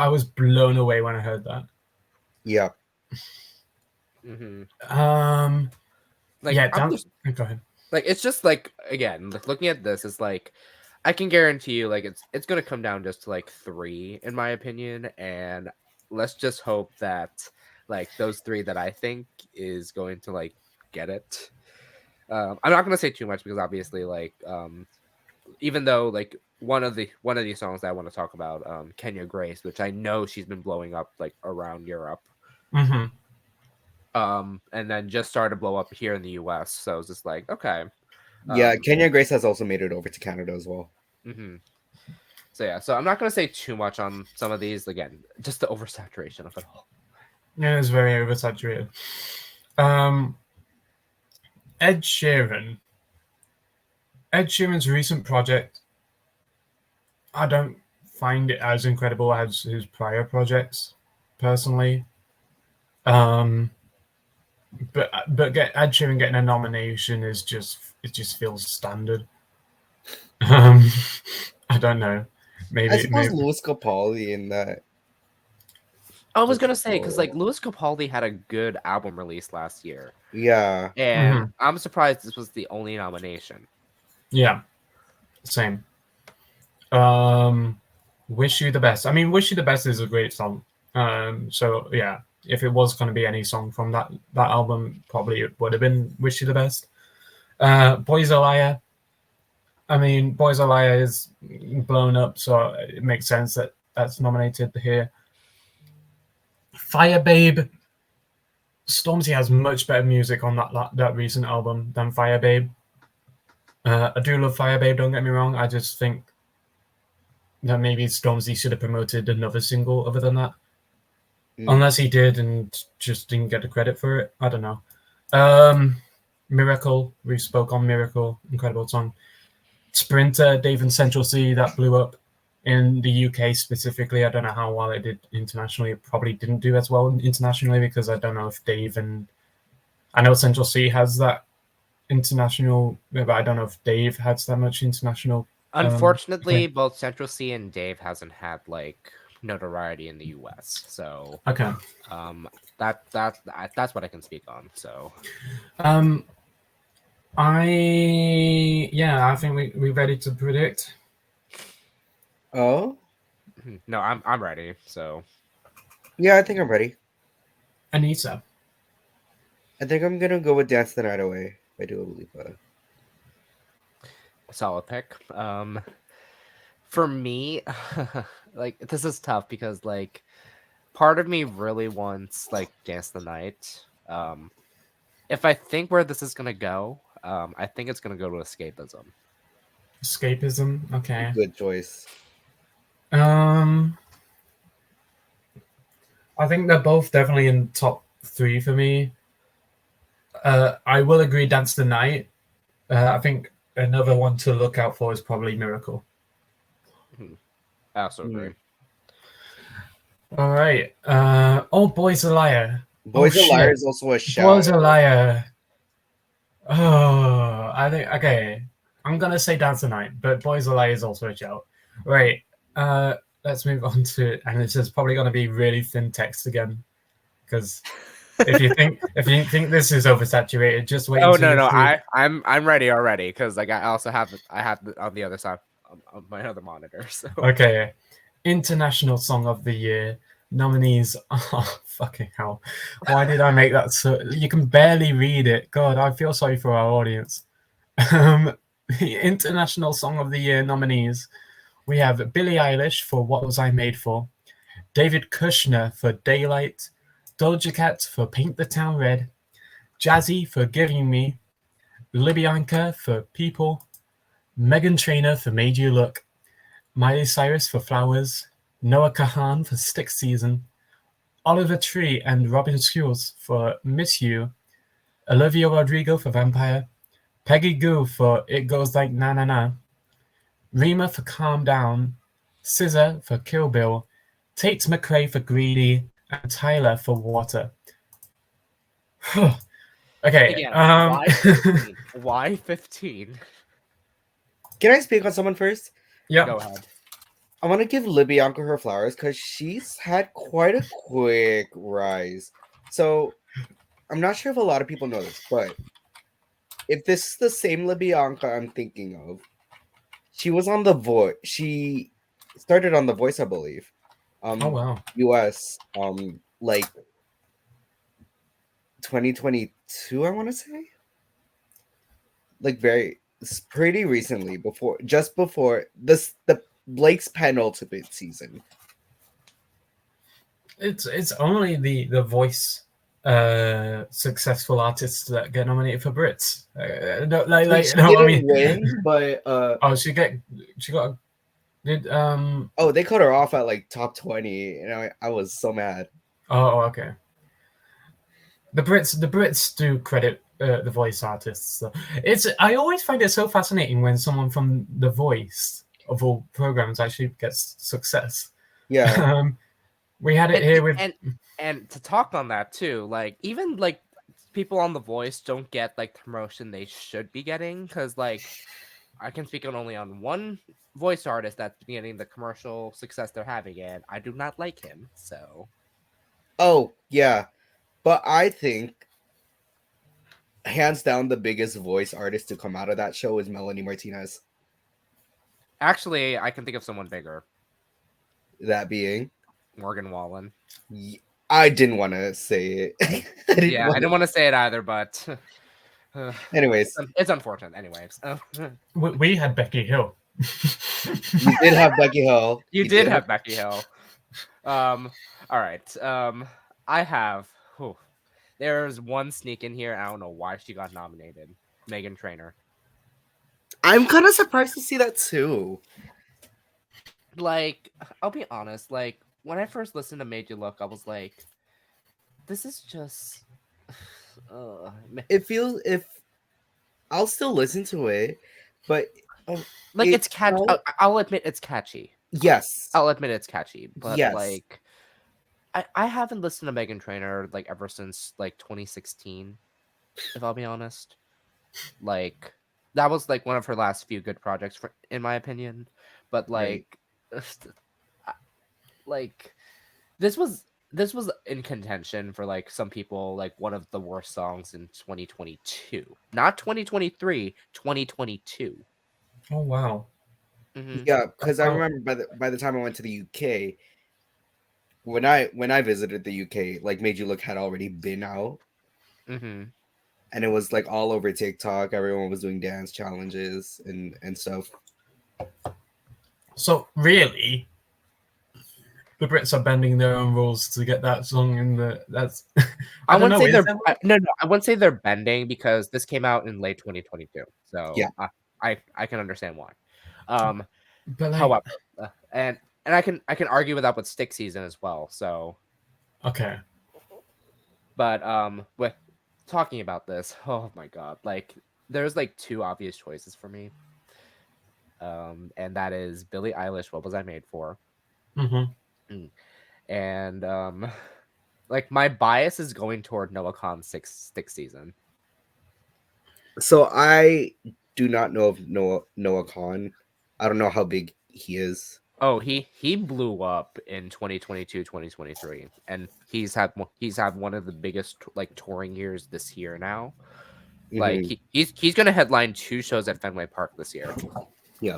was blown away when I heard that.
Yeah.
Like,
yeah, go ahead.
Like it's just like, again, like looking at this, it's like I can guarantee you like it's gonna come down just to like 3 in my opinion, and let's just hope that like those 3 that I think is going to like get it. I'm not gonna say too much because obviously like even though like one of these songs that I want to talk about, Kenya Grace, which I know she's been blowing up like around Europe, and then just started to blow up here in the US. So it's just like, okay,
yeah, Kenya Grace has also made it over to Canada as well.
So yeah, so I'm not gonna say too much on some of these. Again, just the oversaturation of it all.
Yeah, it's very oversaturated. Ed Sheeran's recent project, I don't find it as incredible as his prior projects, personally. But Ed Sheeran getting a nomination is just feels standard. I don't know.
I suppose
Maybe
Louis Capaldi in that.
I was gonna say because like Louis Capaldi had a good album release last year,
Yeah.
and I'm surprised this was the only nomination.
Yeah, same. Wish You the Best. I mean, Wish You the Best is a great song. So yeah, if it was going to be any song from that album, probably it would have been Wish You the Best. Boys a Liar. I mean, Boys a Liar is blown up, so it makes sense that that's nominated here. Fire Babe. Stormzy has much better music on that recent album than Fire Babe. I do love Fire Babe, don't get me wrong. I just think that maybe Stormzy should have promoted another single other than that. Unless he did and just didn't get the credit for it. I don't know. Miracle. We spoke on Miracle. Incredible song. Sprinter, Dave and Central C, that blew up in the UK specifically. I don't know how well it did internationally. It probably didn't do as well internationally because I don't know if Dave and... I know Central C has that international, but I don't know if Dave has that much international.
Unfortunately, both Central C and Dave hasn't had like notoriety in the US, so
okay.
That's what I can speak on. So,
I think we ready to predict.
Oh
no, I'm ready. So
yeah, I think I'm ready.
Aneesa.
I think I'm gonna go with Dance the Night Away by Dua Lipa.
Solid pick. For me, like this is tough because like part of me really wants like Dance the Night. If I think where this is gonna go, I think it's gonna go to Escapism.
Escapism, okay.
Good choice.
I think they're both definitely in top 3 for me. I will agree Dance the Night. I think another one to look out for is probably Miracle.
I also agree.
All right. Boys a Liar.
Boys a Liar is also a shout.
Boys a Liar. Oh, I think, okay. I'm going to say Dance the Night, but Boys a Liar is also a shout. Right. Let's move on to, and this is probably going to be really thin text again, because if you think this is oversaturated, just wait.
Oh no, I'm ready already because like I have on the other side of my other monitor. So
okay, International Song of the Year nominees. Oh fucking hell! Why did I make that so? You can barely read it. God, I feel sorry for our audience. The International Song of the Year nominees. We have Billie Eilish for What Was I Made For, David Kushner for Daylight, Doja Cat for Paint the Town Red, Jazzy for Giving Me, Libyanka for People, Meghan Trainor for Made You Look, Miley Cyrus for Flowers, Noah Kahan for Stick Season, Oliver Tree and Robin Schulz for Miss You, Olivia Rodrigo for Vampire, Peggy Gou for It Goes Like Na Na Na, Rima for Calm Down, SZA for Kill Bill, Tate McRae for Greedy, and Tyler for Water. Okay.
Again, why 15?
Can I speak on someone first?
Yeah.
Go ahead.
I want to give Libyanka her flowers because she's had quite a quick rise. So I'm not sure if a lot of people know this, but if this is the same Libyanka I'm thinking of, she was on The Voice. She started on The Voice, I believe.
Oh wow.
US, like 2022, I want to say. Like pretty recently, just before the Blake's penultimate season.
It's only the Voice successful artists that get nominated for Brits.
Win, but
she got did
they cut her off at like top 20, and I was so mad.
Oh, okay. The Brits do credit the Voice artists. So I always find it so fascinating when someone from The Voice of all programs actually gets success.
Yeah.
We had it here with
and to talk on that too, like even like people on The Voice don't get like the promotion they should be getting, because like I can speak only on one voice artist that's getting the commercial success they're having, and I do not like him. So,
Oh yeah, but I think hands down the biggest voice artist to come out of that show is Melanie Martinez.
actually, I can think of someone bigger,
That being,
Morgan Wallen.
I didn't want to say it.
I didn't want to say it either, but
anyways,
it's unfortunate. Anyways,
we had Becky Hill.
you did have Becky Hill.
You did have Becky Hill. All right. I have. There's one sneak in here. I don't know why she got nominated. Meghan Trainor.
I'm kind of surprised to see that too.
Like, I'll be honest. Like, when I first listened to Made You Look, I was like, "This is just."
It feels if I'll still listen to it, but
like it's catchy. I'll admit it's catchy.
Yes,
I'll admit it's catchy, but
yes.
like, I haven't listened to Meghan Trainor like ever since like 2016. If I'll be honest, like that was like one of her last few good projects, in my opinion. But like, like this was in contention for like some people, like one of the worst songs in 2022, not 2023, 2022.
Oh wow.
Mm-hmm.
Yeah, because I remember by the time I went to the UK, when I visited the UK, like Made You Look had already been out,
mm-hmm.
and it was like all over TikTok. Everyone was doing dance challenges and stuff.
So really, the Brits are bending their own rules to get that song in the. That's. I wouldn't say they're no. I wouldn't say they're bending, because this came out in late 2022. So
yeah,
I can understand why.
But like,
however, and I can argue with that with Stick Season as well. So
okay.
But with talking about this, oh my god, like there's like two obvious choices for me. And that is Billie Eilish, What Was I Made For?
Mm-hmm.
And like my bias is going toward Noah Khan's Stick Season.
So I do not know of Noah Khan. I don't know how big he is.
Oh, he blew up in 2022, 2023, and he's had one of the biggest like touring years this year now. Mm-hmm. Like he's gonna headline 2 shows at Fenway Park this year.
Yeah.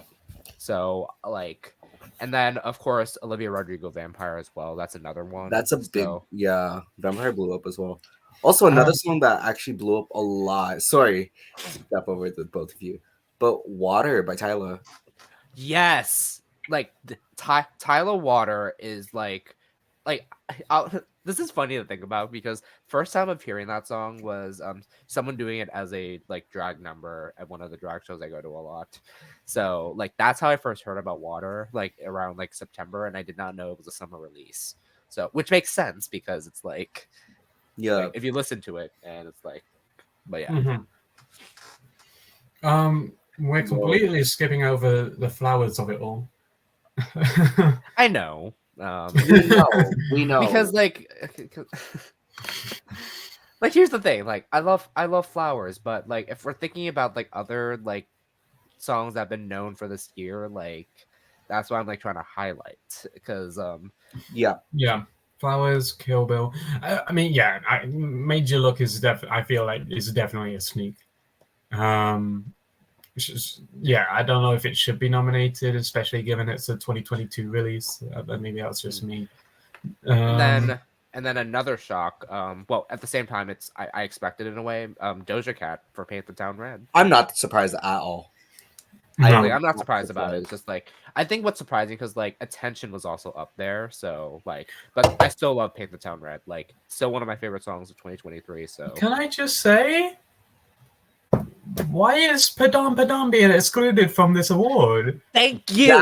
So like, and then of course Olivia Rodrigo, Vampire as well. That's another one.
That's a big Vampire blew up as well. Also, another song that actually blew up a lot. Sorry to step over the both of you, but Water by Tyler.
Yes, like Tyler Water is like this is funny to think about, because first time of hearing that song was someone doing it as a like drag number at one of the drag shows I go to a lot. So like that's how I first heard about Water, like around like September, and I did not know it was a summer release. So which makes sense, because it's like,
yeah,
like, if you listen to it, and it's like, but yeah.
Mm-hmm. We're completely skipping over the flowers of it all.
I know.
We know.
Because like here's the thing, like I love flowers, but like if we're thinking about like other like songs that have been known for this year, like that's why I'm like trying to highlight, because
yeah, Flowers, Kill Bill. I mean, yeah, Made You Look is I feel like is definitely a sneak. I don't know if it should be nominated, especially given it's a 2022 release. Maybe that's just me.
And then another shock. Well, at the same time, it's I expected it in a way. Doja Cat for Paint the Town Red.
I'm not surprised at all.
I'm not surprised about it. It's just like, I think what's surprising, because like Attention was also up there, so like, but I still love Paint the Town Red. Like, still one of my favorite songs of 2023. So
can I just say, why is Padam Padam being excluded from this award?
Thank you.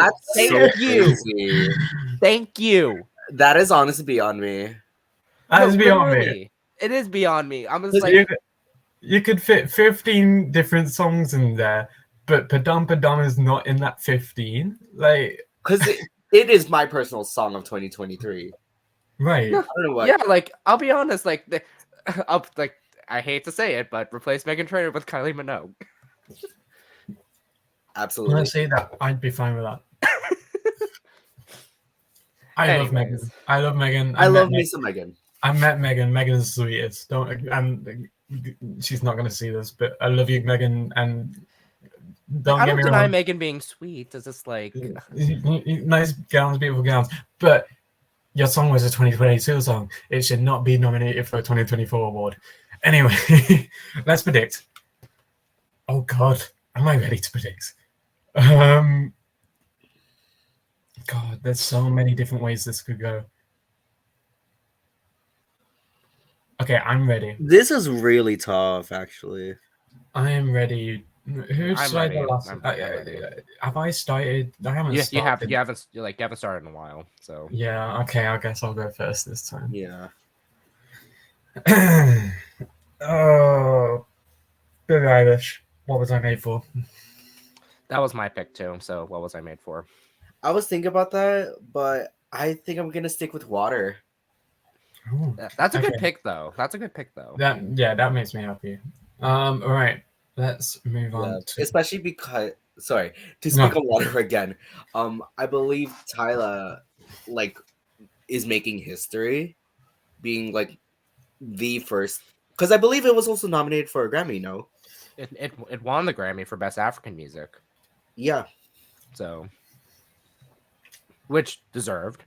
Thank you.
That is honestly beyond me.
That is beyond me.
It is beyond me. I'm just like,
you could fit 15 different songs in there, but Padam Padam is not in that 15. Like,
because it is my personal song of 2023.
Right.
I don't know what.
Yeah, like I'll be honest, like I hate to say it, but replace Megan Trainor with Kylie Minogue.
Absolutely.
Honestly, that I'd be fine with that. I love
Anyways.
Megan. I love Megan.
I love me some Megan.
I met Megan. Megan's the sweetest. And she's not going to see this, but I love you, Megan. And don't
I
get
don't
me
deny
wrong.
Megan being sweet. It's just like
Nice gowns, beautiful gowns. But your song was a 2022 song. It should not be nominated for a 2024 award. Anyway, let's predict. Oh God, am I ready to predict? God, there's so many different ways this could go. Okay, I'm ready.
This is really tough, actually.
I am ready. Who
I'm
started
ready.
the last?
I'm ready.
Have I started? I haven't
you
started.
haven't started in a while. So
Yeah. Okay. I guess I'll go first this time.
Yeah.
Oh, Billie Eilish. What was I made for?
that was my pick too. So what was I made for?
I was thinking about that, but I think I'm gonna stick with Water.
Oh,
That's a good
okay.
pick though. That's a good pick though.
That makes me happy. All right, let's move on. To...
Especially because to speak on Water again. I believe Tyla is making history, being like the first, because I believe it was also nominated for a Grammy. No,
It won the Grammy for Best African Music.
yeah,
So, which deserved.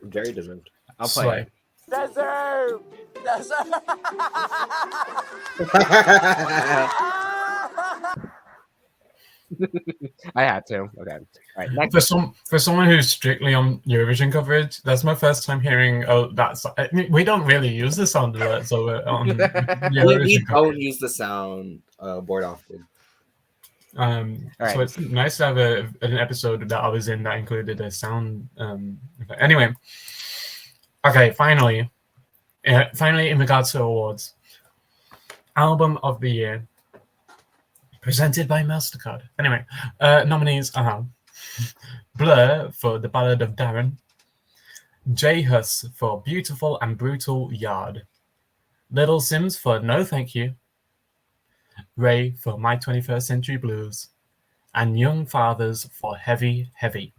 very deserved.
I'll play it.
Deserve.
I had to. Okay. All right. Next.
For someone who's strictly on Eurovision coverage, that's my first time hearing that. I mean, we don't really use the sound alert, so on Eurovision
we
coverage.
don't use the sound board often.
So it's nice to have an episode that I was in that included a sound. Anyway, okay, finally, in regards to awards, album of the year presented by MasterCard. Anyway, nominees are Blur for The Ballad of Darren, J Hus for Beautiful and Brutal Yard, Little Sims for No Thank You, Ray for My 21st Century Blues, and Young Fathers for Heavy Heavy.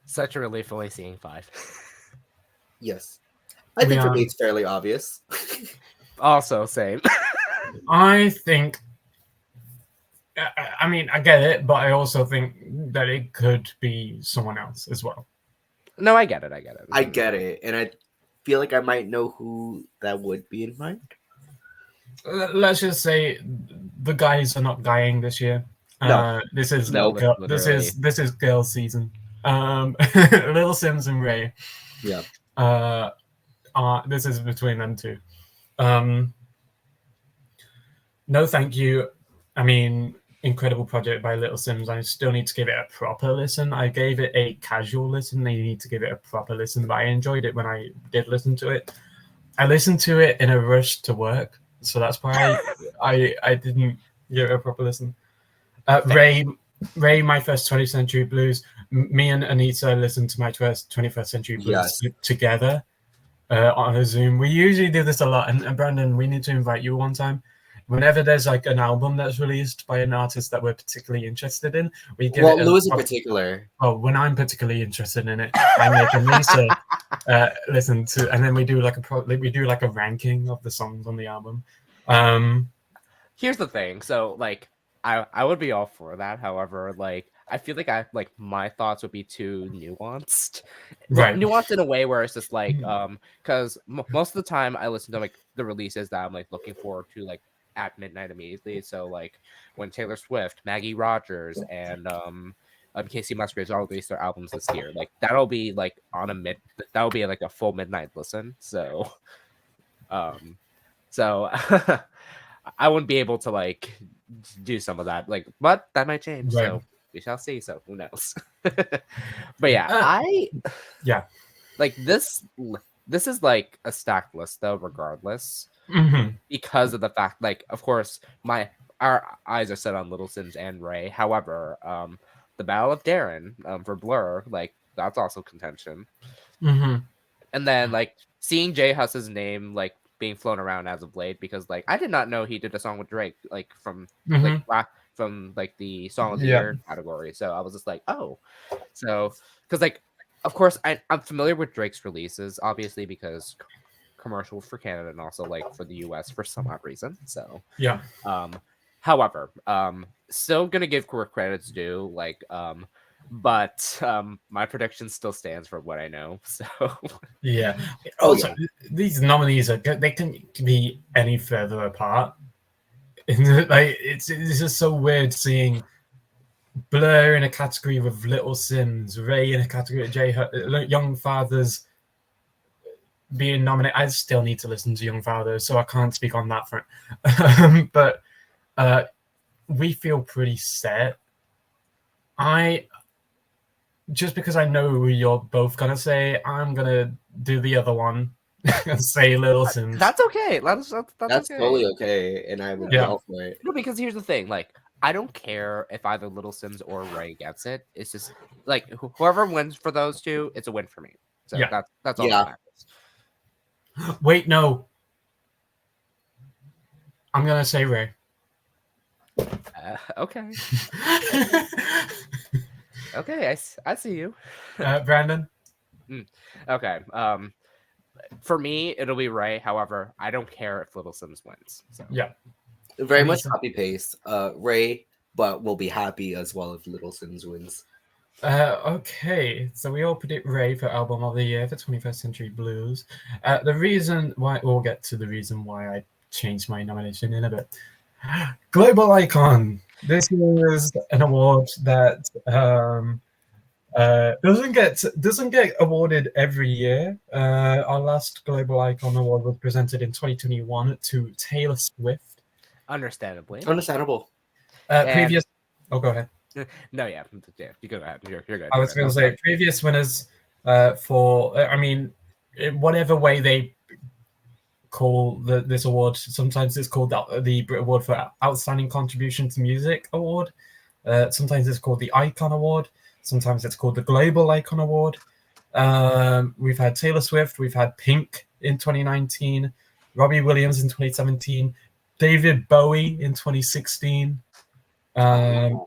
Such a relief only seeing 5.
Yes, I think for me it's fairly obvious.
Also, same.
I think, I mean, I get it, but I also think that it could be someone else as well.
No, I get it.
I get it, and I feel like I might know who that would be in mind.
Let's just say the guys are not guying this year.
No.
This is this is girl season. Little Sims and Ray.
Yeah.
This is between them two. No Thank You. I mean, incredible project by Little Sims. I still need to give it a proper listen. I gave it a casual listen. They need to give it a proper listen, but I enjoyed it when I did listen to it. I listened to it in a rush to work, so that's why I didn't give it a proper listen. Ray, My First 20th Century Blues. Me and Aneesa listened to My First 21st Century Blues together on a Zoom. We usually do this a lot, and Brandon, we need to invite you one time. Whenever there's like an album that's released by an artist that we're particularly interested in, we give it.
Lewis in particular.
Oh, when I'm particularly interested in it, I make Aneesa listen to, and then we do like a ranking of the songs on the album.
Here's the thing. So like, I would be all for that. However, like, I feel like my thoughts would be too nuanced.
Right.
Nuanced in a way where it's just like because most of the time I listen to like the releases that I'm like looking forward to like at midnight immediately. So like when Taylor Swift, Maggie Rogers, and Casey Musgraves all release their albums this year, like that'll be like that'll be like a full midnight listen. So so I wouldn't be able to like do some of that, like, but that might change.
Right.
So we shall see. So who knows? But yeah, like this is like a stacked list though, regardless, because of the fact, like, of course, our eyes are set on Little Sims and Ray. However, the Battle of Darren for Blur, like, that's also contention.
Mm-hmm.
And then like seeing J Hus's name like being flown around as of late, because like I did not know he did a song with Drake like from like
Mm-hmm.
from like the song of the
Yeah.
year category. So I was just like, oh, so because like of course I'm familiar with Drake's releases, obviously because commercial for Canada and also like for the US for some odd reason. So
Yeah.
however, still gonna give where credit's due, like but my prediction still stands for what I know. So
Yeah.
Oh,
Also,
yeah.
these nominees are they couldn't be any further apart. Like it's just so weird seeing Blur in a category with Little Sims, Ray in a category with Young Fathers being nominated. I still need to listen to Young Fathers, so I can't speak on that front. But we feel pretty set. I just because I know who you're both gonna say, I'm gonna do the other one and say Little Sims.
that's okay. That's
That's
okay.
totally okay, and I would be
Yeah.
all for it.
No, because here's the thing, like I don't care if either Little Sims or Ray gets it. It's just like whoever wins for those two, it's a win for me. So
Yeah.
that's all
Yeah.
that matters.
Wait, no. I'm gonna say Ray.
Okay. Okay, I see you.
Brandon.
Okay. For me, it'll be Ray. However, I don't care if Little Sims wins. So
Yeah.
Very much
Aneesa.
copy paste. Ray, but we'll be happy as well if Little Sims wins.
Okay, so we all predict Ray for Album of the Year for 21st Century Blues. The reason why we'll get to the reason why I changed my nomination in a bit. Global Icon. This is an award that doesn't get awarded every year. Our last Global Icon Award was presented in 2021 to Taylor Swift.
understandably.
Understandable.
Previous. Oh, go ahead.
No, yeah, you go ahead. You're good.
I was going to say previous winners for. I mean, in whatever way they call this award, sometimes it's called the Brit Award for Outstanding Contribution to Music Award. Sometimes it's called the Icon Award. Sometimes it's called the Global Icon Award. We've had Taylor Swift. We've had Pink in 2019. Robbie Williams in 2017. David Bowie in 2016.
And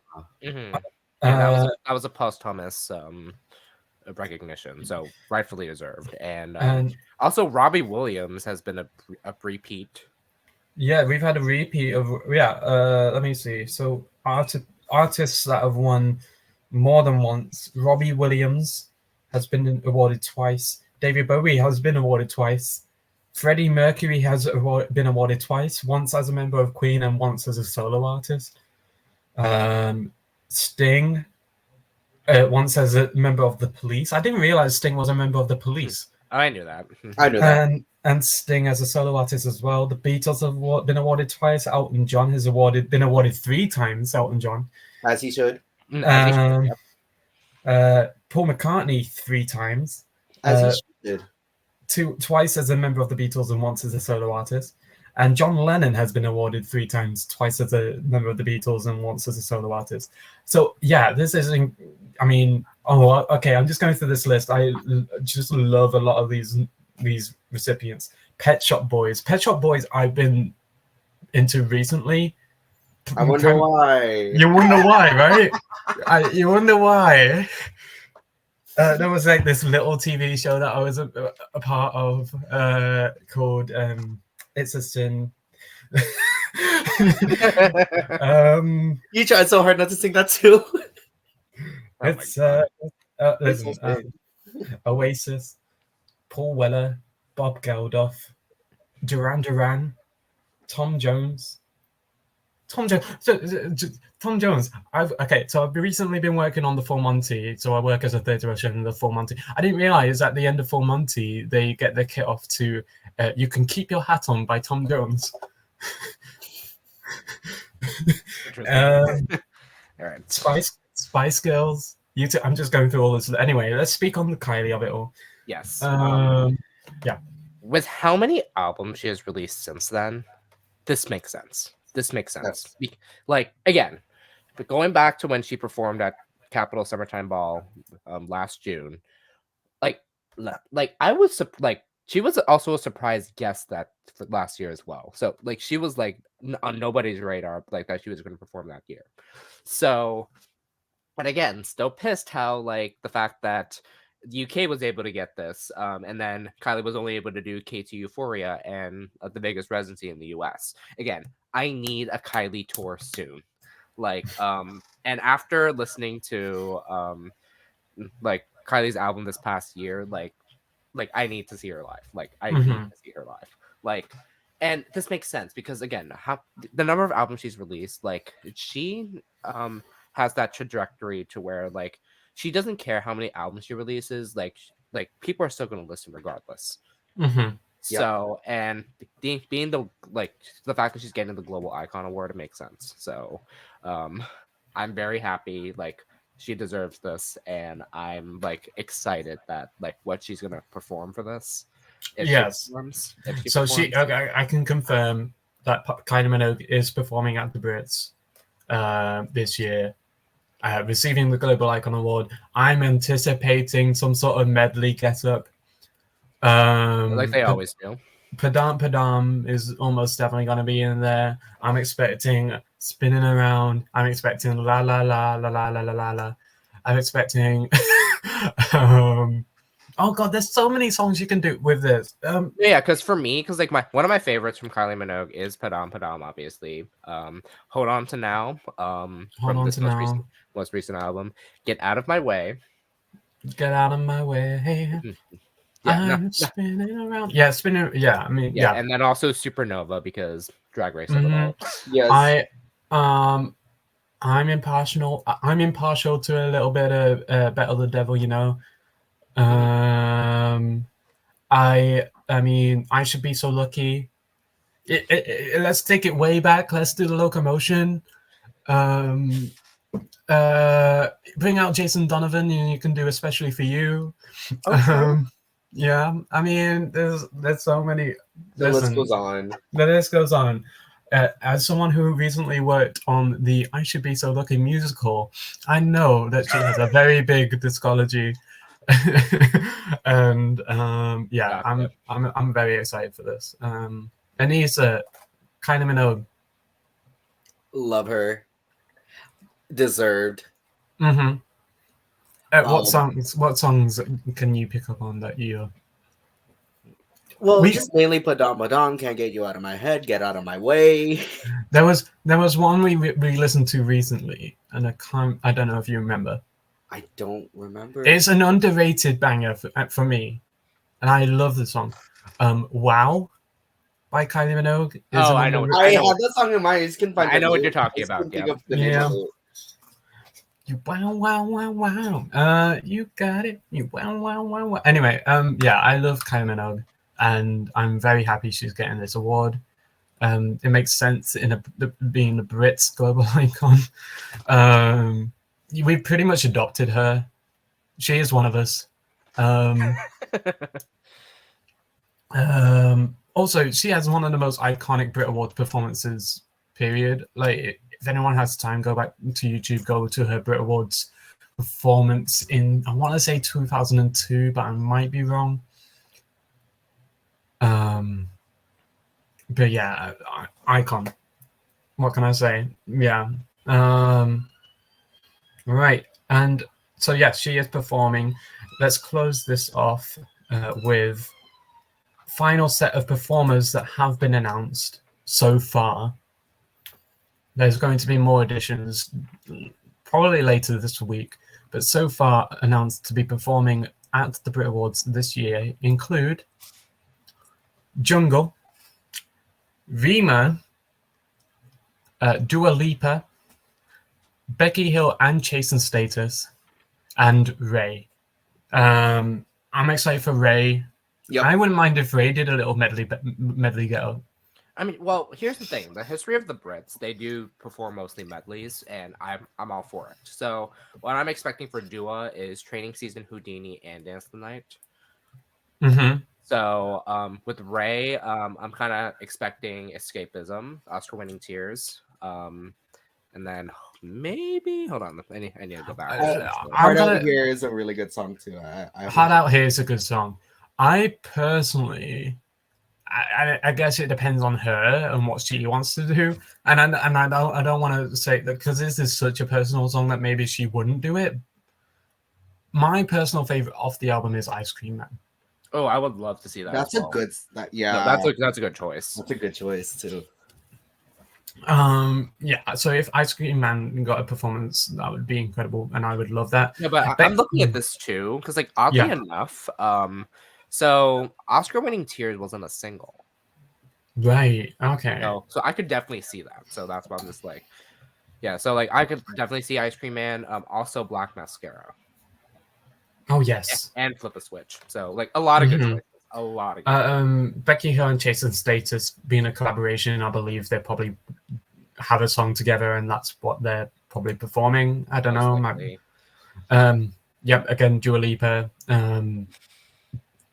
that was a posthumous recognition, so rightfully deserved. And also Robbie Williams has been a repeat.
Yeah, we've had a repeat of let me see. So artists that have won more than once. Robbie Williams has been awarded twice. David Bowie has been awarded twice. Freddie Mercury has been awarded twice, once as a member of Queen and once as a solo artist. Sting, once as a member of the Police. I didn't realize Sting was a member of the Police.
I knew that.
I knew that.
And Sting as a solo artist as well. The Beatles have been awarded twice. Elton John has been awarded 3 times. Elton John,
As he should.
Paul McCartney 3 times.
As he should.
Twice as a member of the Beatles and once as a solo artist. And John Lennon has been awarded 3 times, twice as a member of the Beatles and once as a solo artist. So yeah, this is, I mean, okay, I'm just going through this list. I just love a lot of these recipients. Pet Shop Boys. Pet Shop Boys I've been into recently.
I wonder why.
You wonder why, right? You wonder why. There was like this little TV show that I was a part of called It's a Sin.
You tried so hard not to sing that too.
Listen, Oasis, Paul Weller, Bob Geldof, Duran Duran, Tom Jones. Tom Jones. I've recently been working on the Full Monty. So I work as a theatre usher in the Full Monty. I didn't realise at the end of Full Monty they get their kit off to "You Can Keep Your Hat On" by Tom Jones.
All right.
Spice Girls. I'm just going through all this. Anyway, let's speak on the Kylie of it all.
Yes.
Yeah.
With how many albums she has released since then, this makes sense. Yes. Like, again, but going back to when she performed at Capitol Summertime Ball last June, like like I was like she was also a surprise guest that for last year as well. So like she was like on nobody's radar like that she was going to perform that year. So, but again, still pissed how like the fact that the UK was able to get this, and then Kylie was only able to do K2 Euphoria and the Vegas residency in the US. Again, I need a Kylie tour soon. Like, and after listening to like Kylie's album this past year, like I need to see her live. Like I need to see her live. Like, and this makes sense because again, how the number of albums she's released, like she has that trajectory to where like she doesn't care how many albums she releases. Like people are still going to listen regardless. So and being the like the fact that she's getting the Global Icon Award, it makes sense. So I'm very happy. Like she deserves this, and I'm like excited that like what she's gonna perform for this.
Yes. So
performs.
I can confirm that Kylie Minogue is performing at the Brits this year, receiving the Global Icon Award. I'm anticipating some sort of medley get-up.
Like they always do.
Padam Padam is almost definitely going to be in there. I'm expecting Spinning Around. I'm expecting La La La La La La La La La. I'm expecting oh god, there's so many songs you can do with this.
Yeah, because for me, because like one of my favorites from Kylie Minogue is Padam Padam, obviously. Hold On to Now. From this most recent album. Get Out of My Way.
Get out of my way.
Yeah,
I'm spinning around. Yeah, spinning. Yeah, I mean, yeah.
And then also Supernova because Drag Race of it all.
Yes.
I'm impartial. I'm impartial to a little bit of Better the Devil, you know. I mean, I Should Be So Lucky. Let's take it way back. Let's do the Locomotion. Bring out Jason Donovan, and you can do Especially for You.
Okay.
Yeah, I mean, there's so many.
The list goes on.
The list goes on. As someone who recently worked on the I Should Be So Lucky musical, I know that she has a very big discography, and yeah, I'm very excited for this. Aneesa, Kylie Minogue,
Love her. Deserved.
What songs can you pick up on that you?
Well, just mainly Padam Padam, Can't Get You Out of My Head, Get Out of My Way.
There was one we listened to recently, and I don't know if you remember.
I don't remember.
It's an underrated banger for me, and I love the song. Wow, by Kylie Minogue.
I know.
I have that song in mind.
I know what you're talking about.
Yeah. You wow wow wow wow. You got it. You wow wow wow wow. Anyway, yeah, I love Kylie Minogue, and I'm very happy she's getting this award. It makes sense in being the Brits global icon. We pretty much adopted her. She is one of us. Also, she has one of the most iconic Brit Awards performances. Period. Like, if anyone has time, go back to YouTube. Go to her Brit Awards performance in, I want to say 2002, but I might be wrong. But yeah, icon. What can I say? Yeah. Right. And so yes, she is performing. Let's close this off with final set of performers that have been announced so far. There's going to be more additions probably later this week, but so far announced to be performing at the Brit Awards this year include Jungle, Rima, Dua Lipa, Becky Hill and Chasen Status, and Ray. I'm excited for Ray. Yep. I wouldn't mind if Ray did a little medley get up.
I mean, well, here's the thing: the history of the Brits, they do perform mostly medleys, and I'm all for it. So what I'm expecting for Dua is Training Season, Houdini, and Dance the Night. So with Ray, I'm kind of expecting Escapism, Oscar-winning Tears, and then maybe hold on, I need to go back.
Hard Out Here is a really good song too.
Hard Out Here is a good song. I personally, I guess it depends on her and what she wants to do, and I don't want to say that because this is such a personal song that maybe she wouldn't do it. My personal favorite off the album is Ice Cream Man.
Oh, I would love to see that.
That's a good. Yeah,
no, that's a good choice.
That's a good choice too.
Yeah. So if Ice Cream Man got a performance, that would be incredible, and I would love that.
Yeah, but I'm looking at this too because, like, oddly enough, so Oscar-winning Tears wasn't a single.
Right. Okay.
So I could definitely see that. So that's why I'm just like, yeah. So like I could definitely see Ice Cream Man. Also Black Mascara.
Oh yes.
And Flip a Switch. So like a lot of good choices. A lot of good
Becky Hill and Jason Status being a collaboration, I believe they probably have a song together, and that's what they're probably performing. I don't know. Yep. Again, Dua Lipa.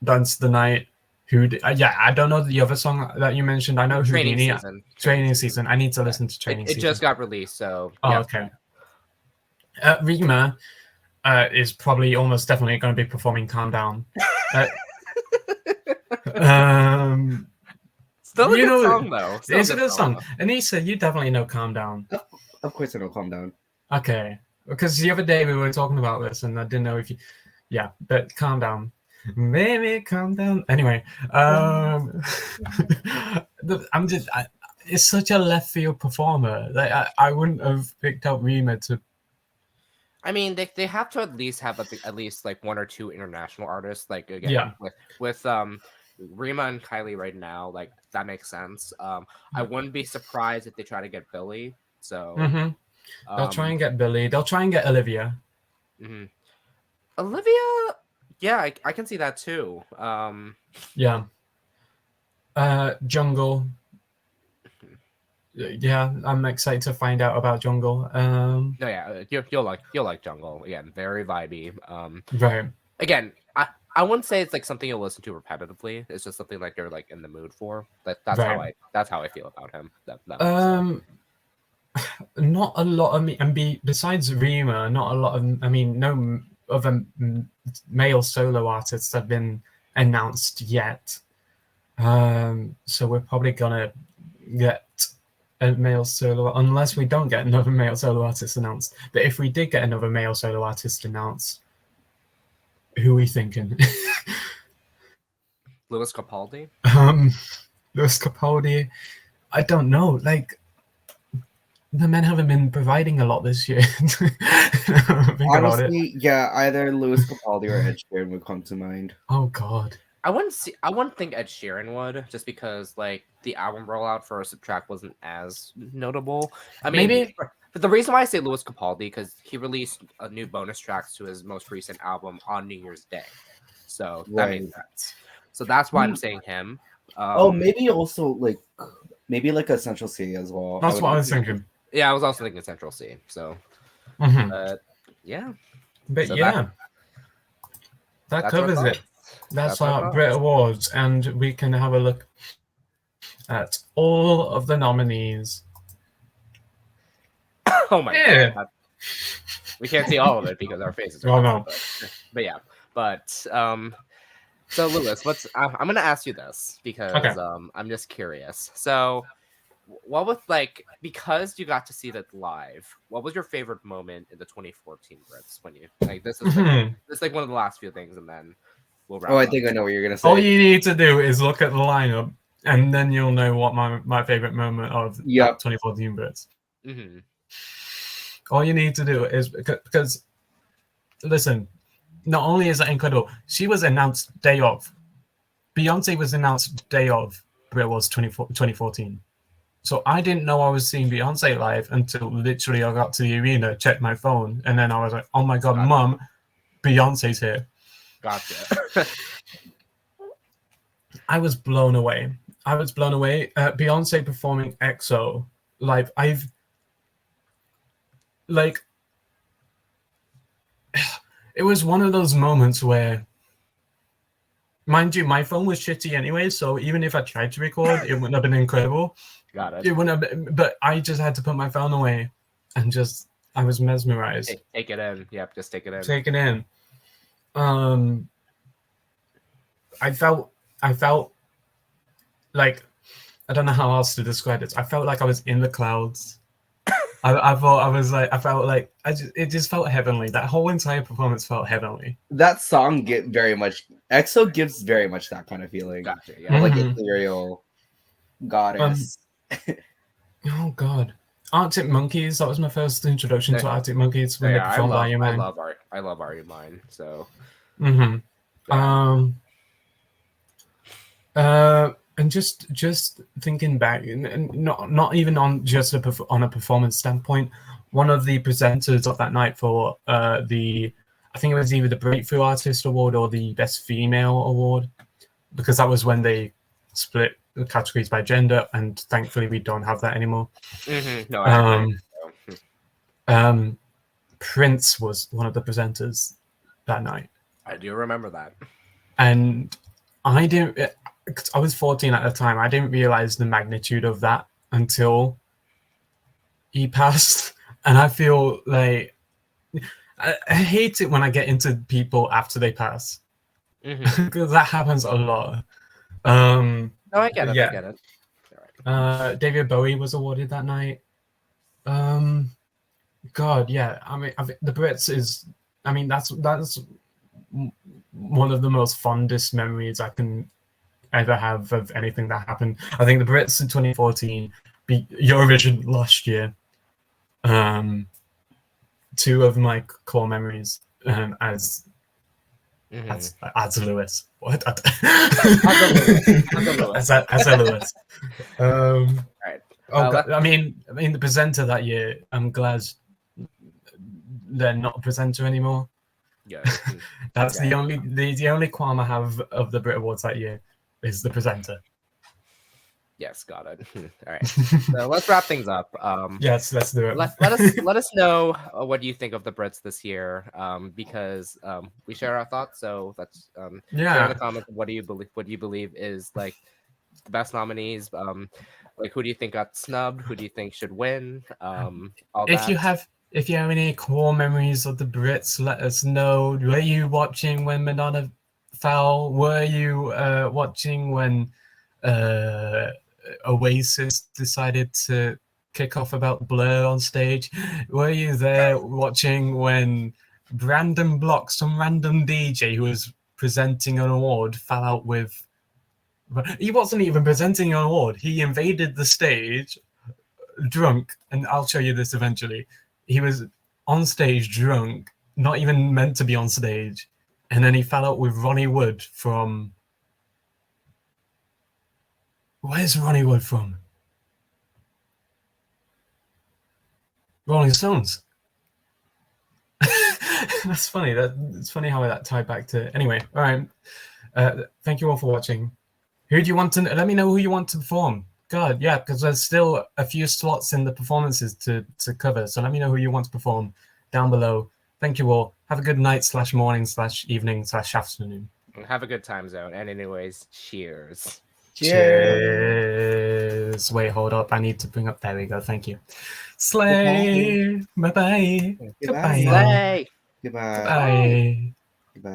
Dance the Night. I don't know the other song that you mentioned. I know Houdini. Training Season. I need to listen to Training Season.
It just got released, so.
Oh, okay. Rima is probably almost definitely going to be performing Calm Down.
Still a good song, though.
It's a good song. Aneesa, you definitely know Calm Down.
Of course I know Calm Down.
Okay. Because the other day we were talking about this, and I didn't know if you... Yeah, but Calm Down. Maybe calm down. Anyway, it's such a left field performer. Like I wouldn't have picked out Rima to.
I mean, they have to at least have at least like one or two international artists. Like again, with Rima and Kylie right now, like that makes sense. I wouldn't be surprised if they try to get Billie. So
they'll try and get Billie. They'll try and get Olivia.
Olivia. Yeah, I can see that too.
Jungle. Yeah, I'm excited to find out about Jungle.
You'll like Jungle again. Very vibey.
Right.
Again, I wouldn't say it's like something you'll listen to repetitively. It's just something like you're like in the mood for. That's how I feel about him.
Not a lot of besides Rima, not a lot of. No other male solo artists have been announced yet. So we're probably gonna get a male solo, unless we don't get another male solo artist announced. But if we did get another male solo artist announced, who are we thinking?
Lewis Capaldi?
Lewis Capaldi. I don't know. Like, the men haven't been providing a lot this year.
Honestly, yeah, either Lewis Capaldi or Ed Sheeran would come to mind.
Oh God.
I wouldn't think Ed Sheeran would, just because like the album rollout for Subtract wasn't as notable. I mean, maybe. But the reason why I say Lewis Capaldi, because he released a new bonus tracks to his most recent album on New Year's Day, so that makes sense. So that's why I'm saying him.
Maybe also like a Central C as well.
That's what I was thinking.
Yeah, I was also thinking Central C. So, yeah.
But so that covers it. That's our Brit Awards, and we can have a look at all of the nominees.
Oh my God. We can't see all of it because our faces are
no.
But yeah. But so Lewis, I'm gonna ask you this because I'm just curious. So what was because you got to see that live, what was your favorite moment in the 2014 Brits when you this is one of the last few things, and then we'll wrap up.
I think I know what you're gonna say.
All you need to do is look at the lineup, and then you'll know what my favorite moment of 2014 Brits. All you need to do is because listen, not only is that incredible, she was announced day of. Beyonce was announced day of Brit Awards 2014. So I didn't know I was seeing Beyonce live until literally I got to the arena, checked my phone, and then I was like, oh my God, Mom, Beyonce's here.
Gotcha.
I was blown away. Beyonce performing EXO live. It was one of those moments where, mind you, my phone was shitty anyway, so even if I tried to record, it wouldn't have been incredible.
Got it.
It wouldn't have been, but I just had to put my phone away and just I was mesmerized.
Take it in. Yep, just take it in.
Take it in. I felt like, I don't know how else to describe it. I felt like I was in the clouds. I felt like it just felt heavenly. That whole entire performance felt heavenly.
That song EXO gives very much that kind of feeling.
Gotcha. Yeah.
Like ethereal goddess.
Oh God, Arctic Monkeys. That was my first introduction to Arctic Monkeys when they performed Are You Mine.
I love Are You Mine. So.
Mm-hmm.
Yeah.
And just thinking back, and not even on just on a performance standpoint, one of the presenters of that night for I think it was either the Breakthrough Artist Award or the Best Female Award, because that was when they split the categories by gender, and thankfully we don't have that anymore.
Mm-hmm. No, I agree.
Prince was one of the presenters that night.
I do remember that.
And I didn't. I was 14 at the time. I didn't realize the magnitude of that until he passed. And I feel like I hate it when I get into people after they pass, because that happens a lot.
No, I get it. Yeah. I get it.
All right. David Bowie was awarded that night. God, yeah. I mean, the Brits is. I mean, that's one of the most fondest memories I can ever have of anything that happened. I think the Brits in 2014 beat Eurovision last year. Two of my core memories as Lewis. What? as a Lewis.
Right.
Oh God. I mean, the presenter that year. I'm glad they're not a presenter anymore.
Yeah.
That's the only qualm I have of the Brit Awards that year is the presenter.
Yes, got it. All right, so let's wrap things up.
Yes, let's do it.
Let us know what you think of the Brits this year, because we share our thoughts. So let's share in the comments. What do you believe is like the best nominees? Like, who do you think got snubbed? Who do you think should win?
If you have any core memories of the Brits, let us know. Were you watching when Madonna fell? Were you watching when Oasis decided to kick off about Blur on stage? Were you there watching when some random DJ who was presenting an award fell out with... He wasn't even presenting an award. He invaded the stage drunk, and I'll show you this eventually. He was on stage drunk, not even meant to be on stage, and then he fell out with Ronnie Wood from... Where's Ronnie Wood from? Rolling Stones. That's funny. It's funny how that tied back to... Anyway, all right. Thank you all for watching. Who do you want to... Let me know who you want to perform. God, yeah, because there's still a few slots in the performances to cover. So let me know who you want to perform down below. Thank you all. Have a good night / morning / evening / afternoon.
Have a good time zone. And anyways, cheers.
Cheers. Wait, hold up. I need to bring up... There we go. Thank you. Slay. Bye-bye.
Goodbye.
Goodbye.
Slay.
Goodbye.
Bye.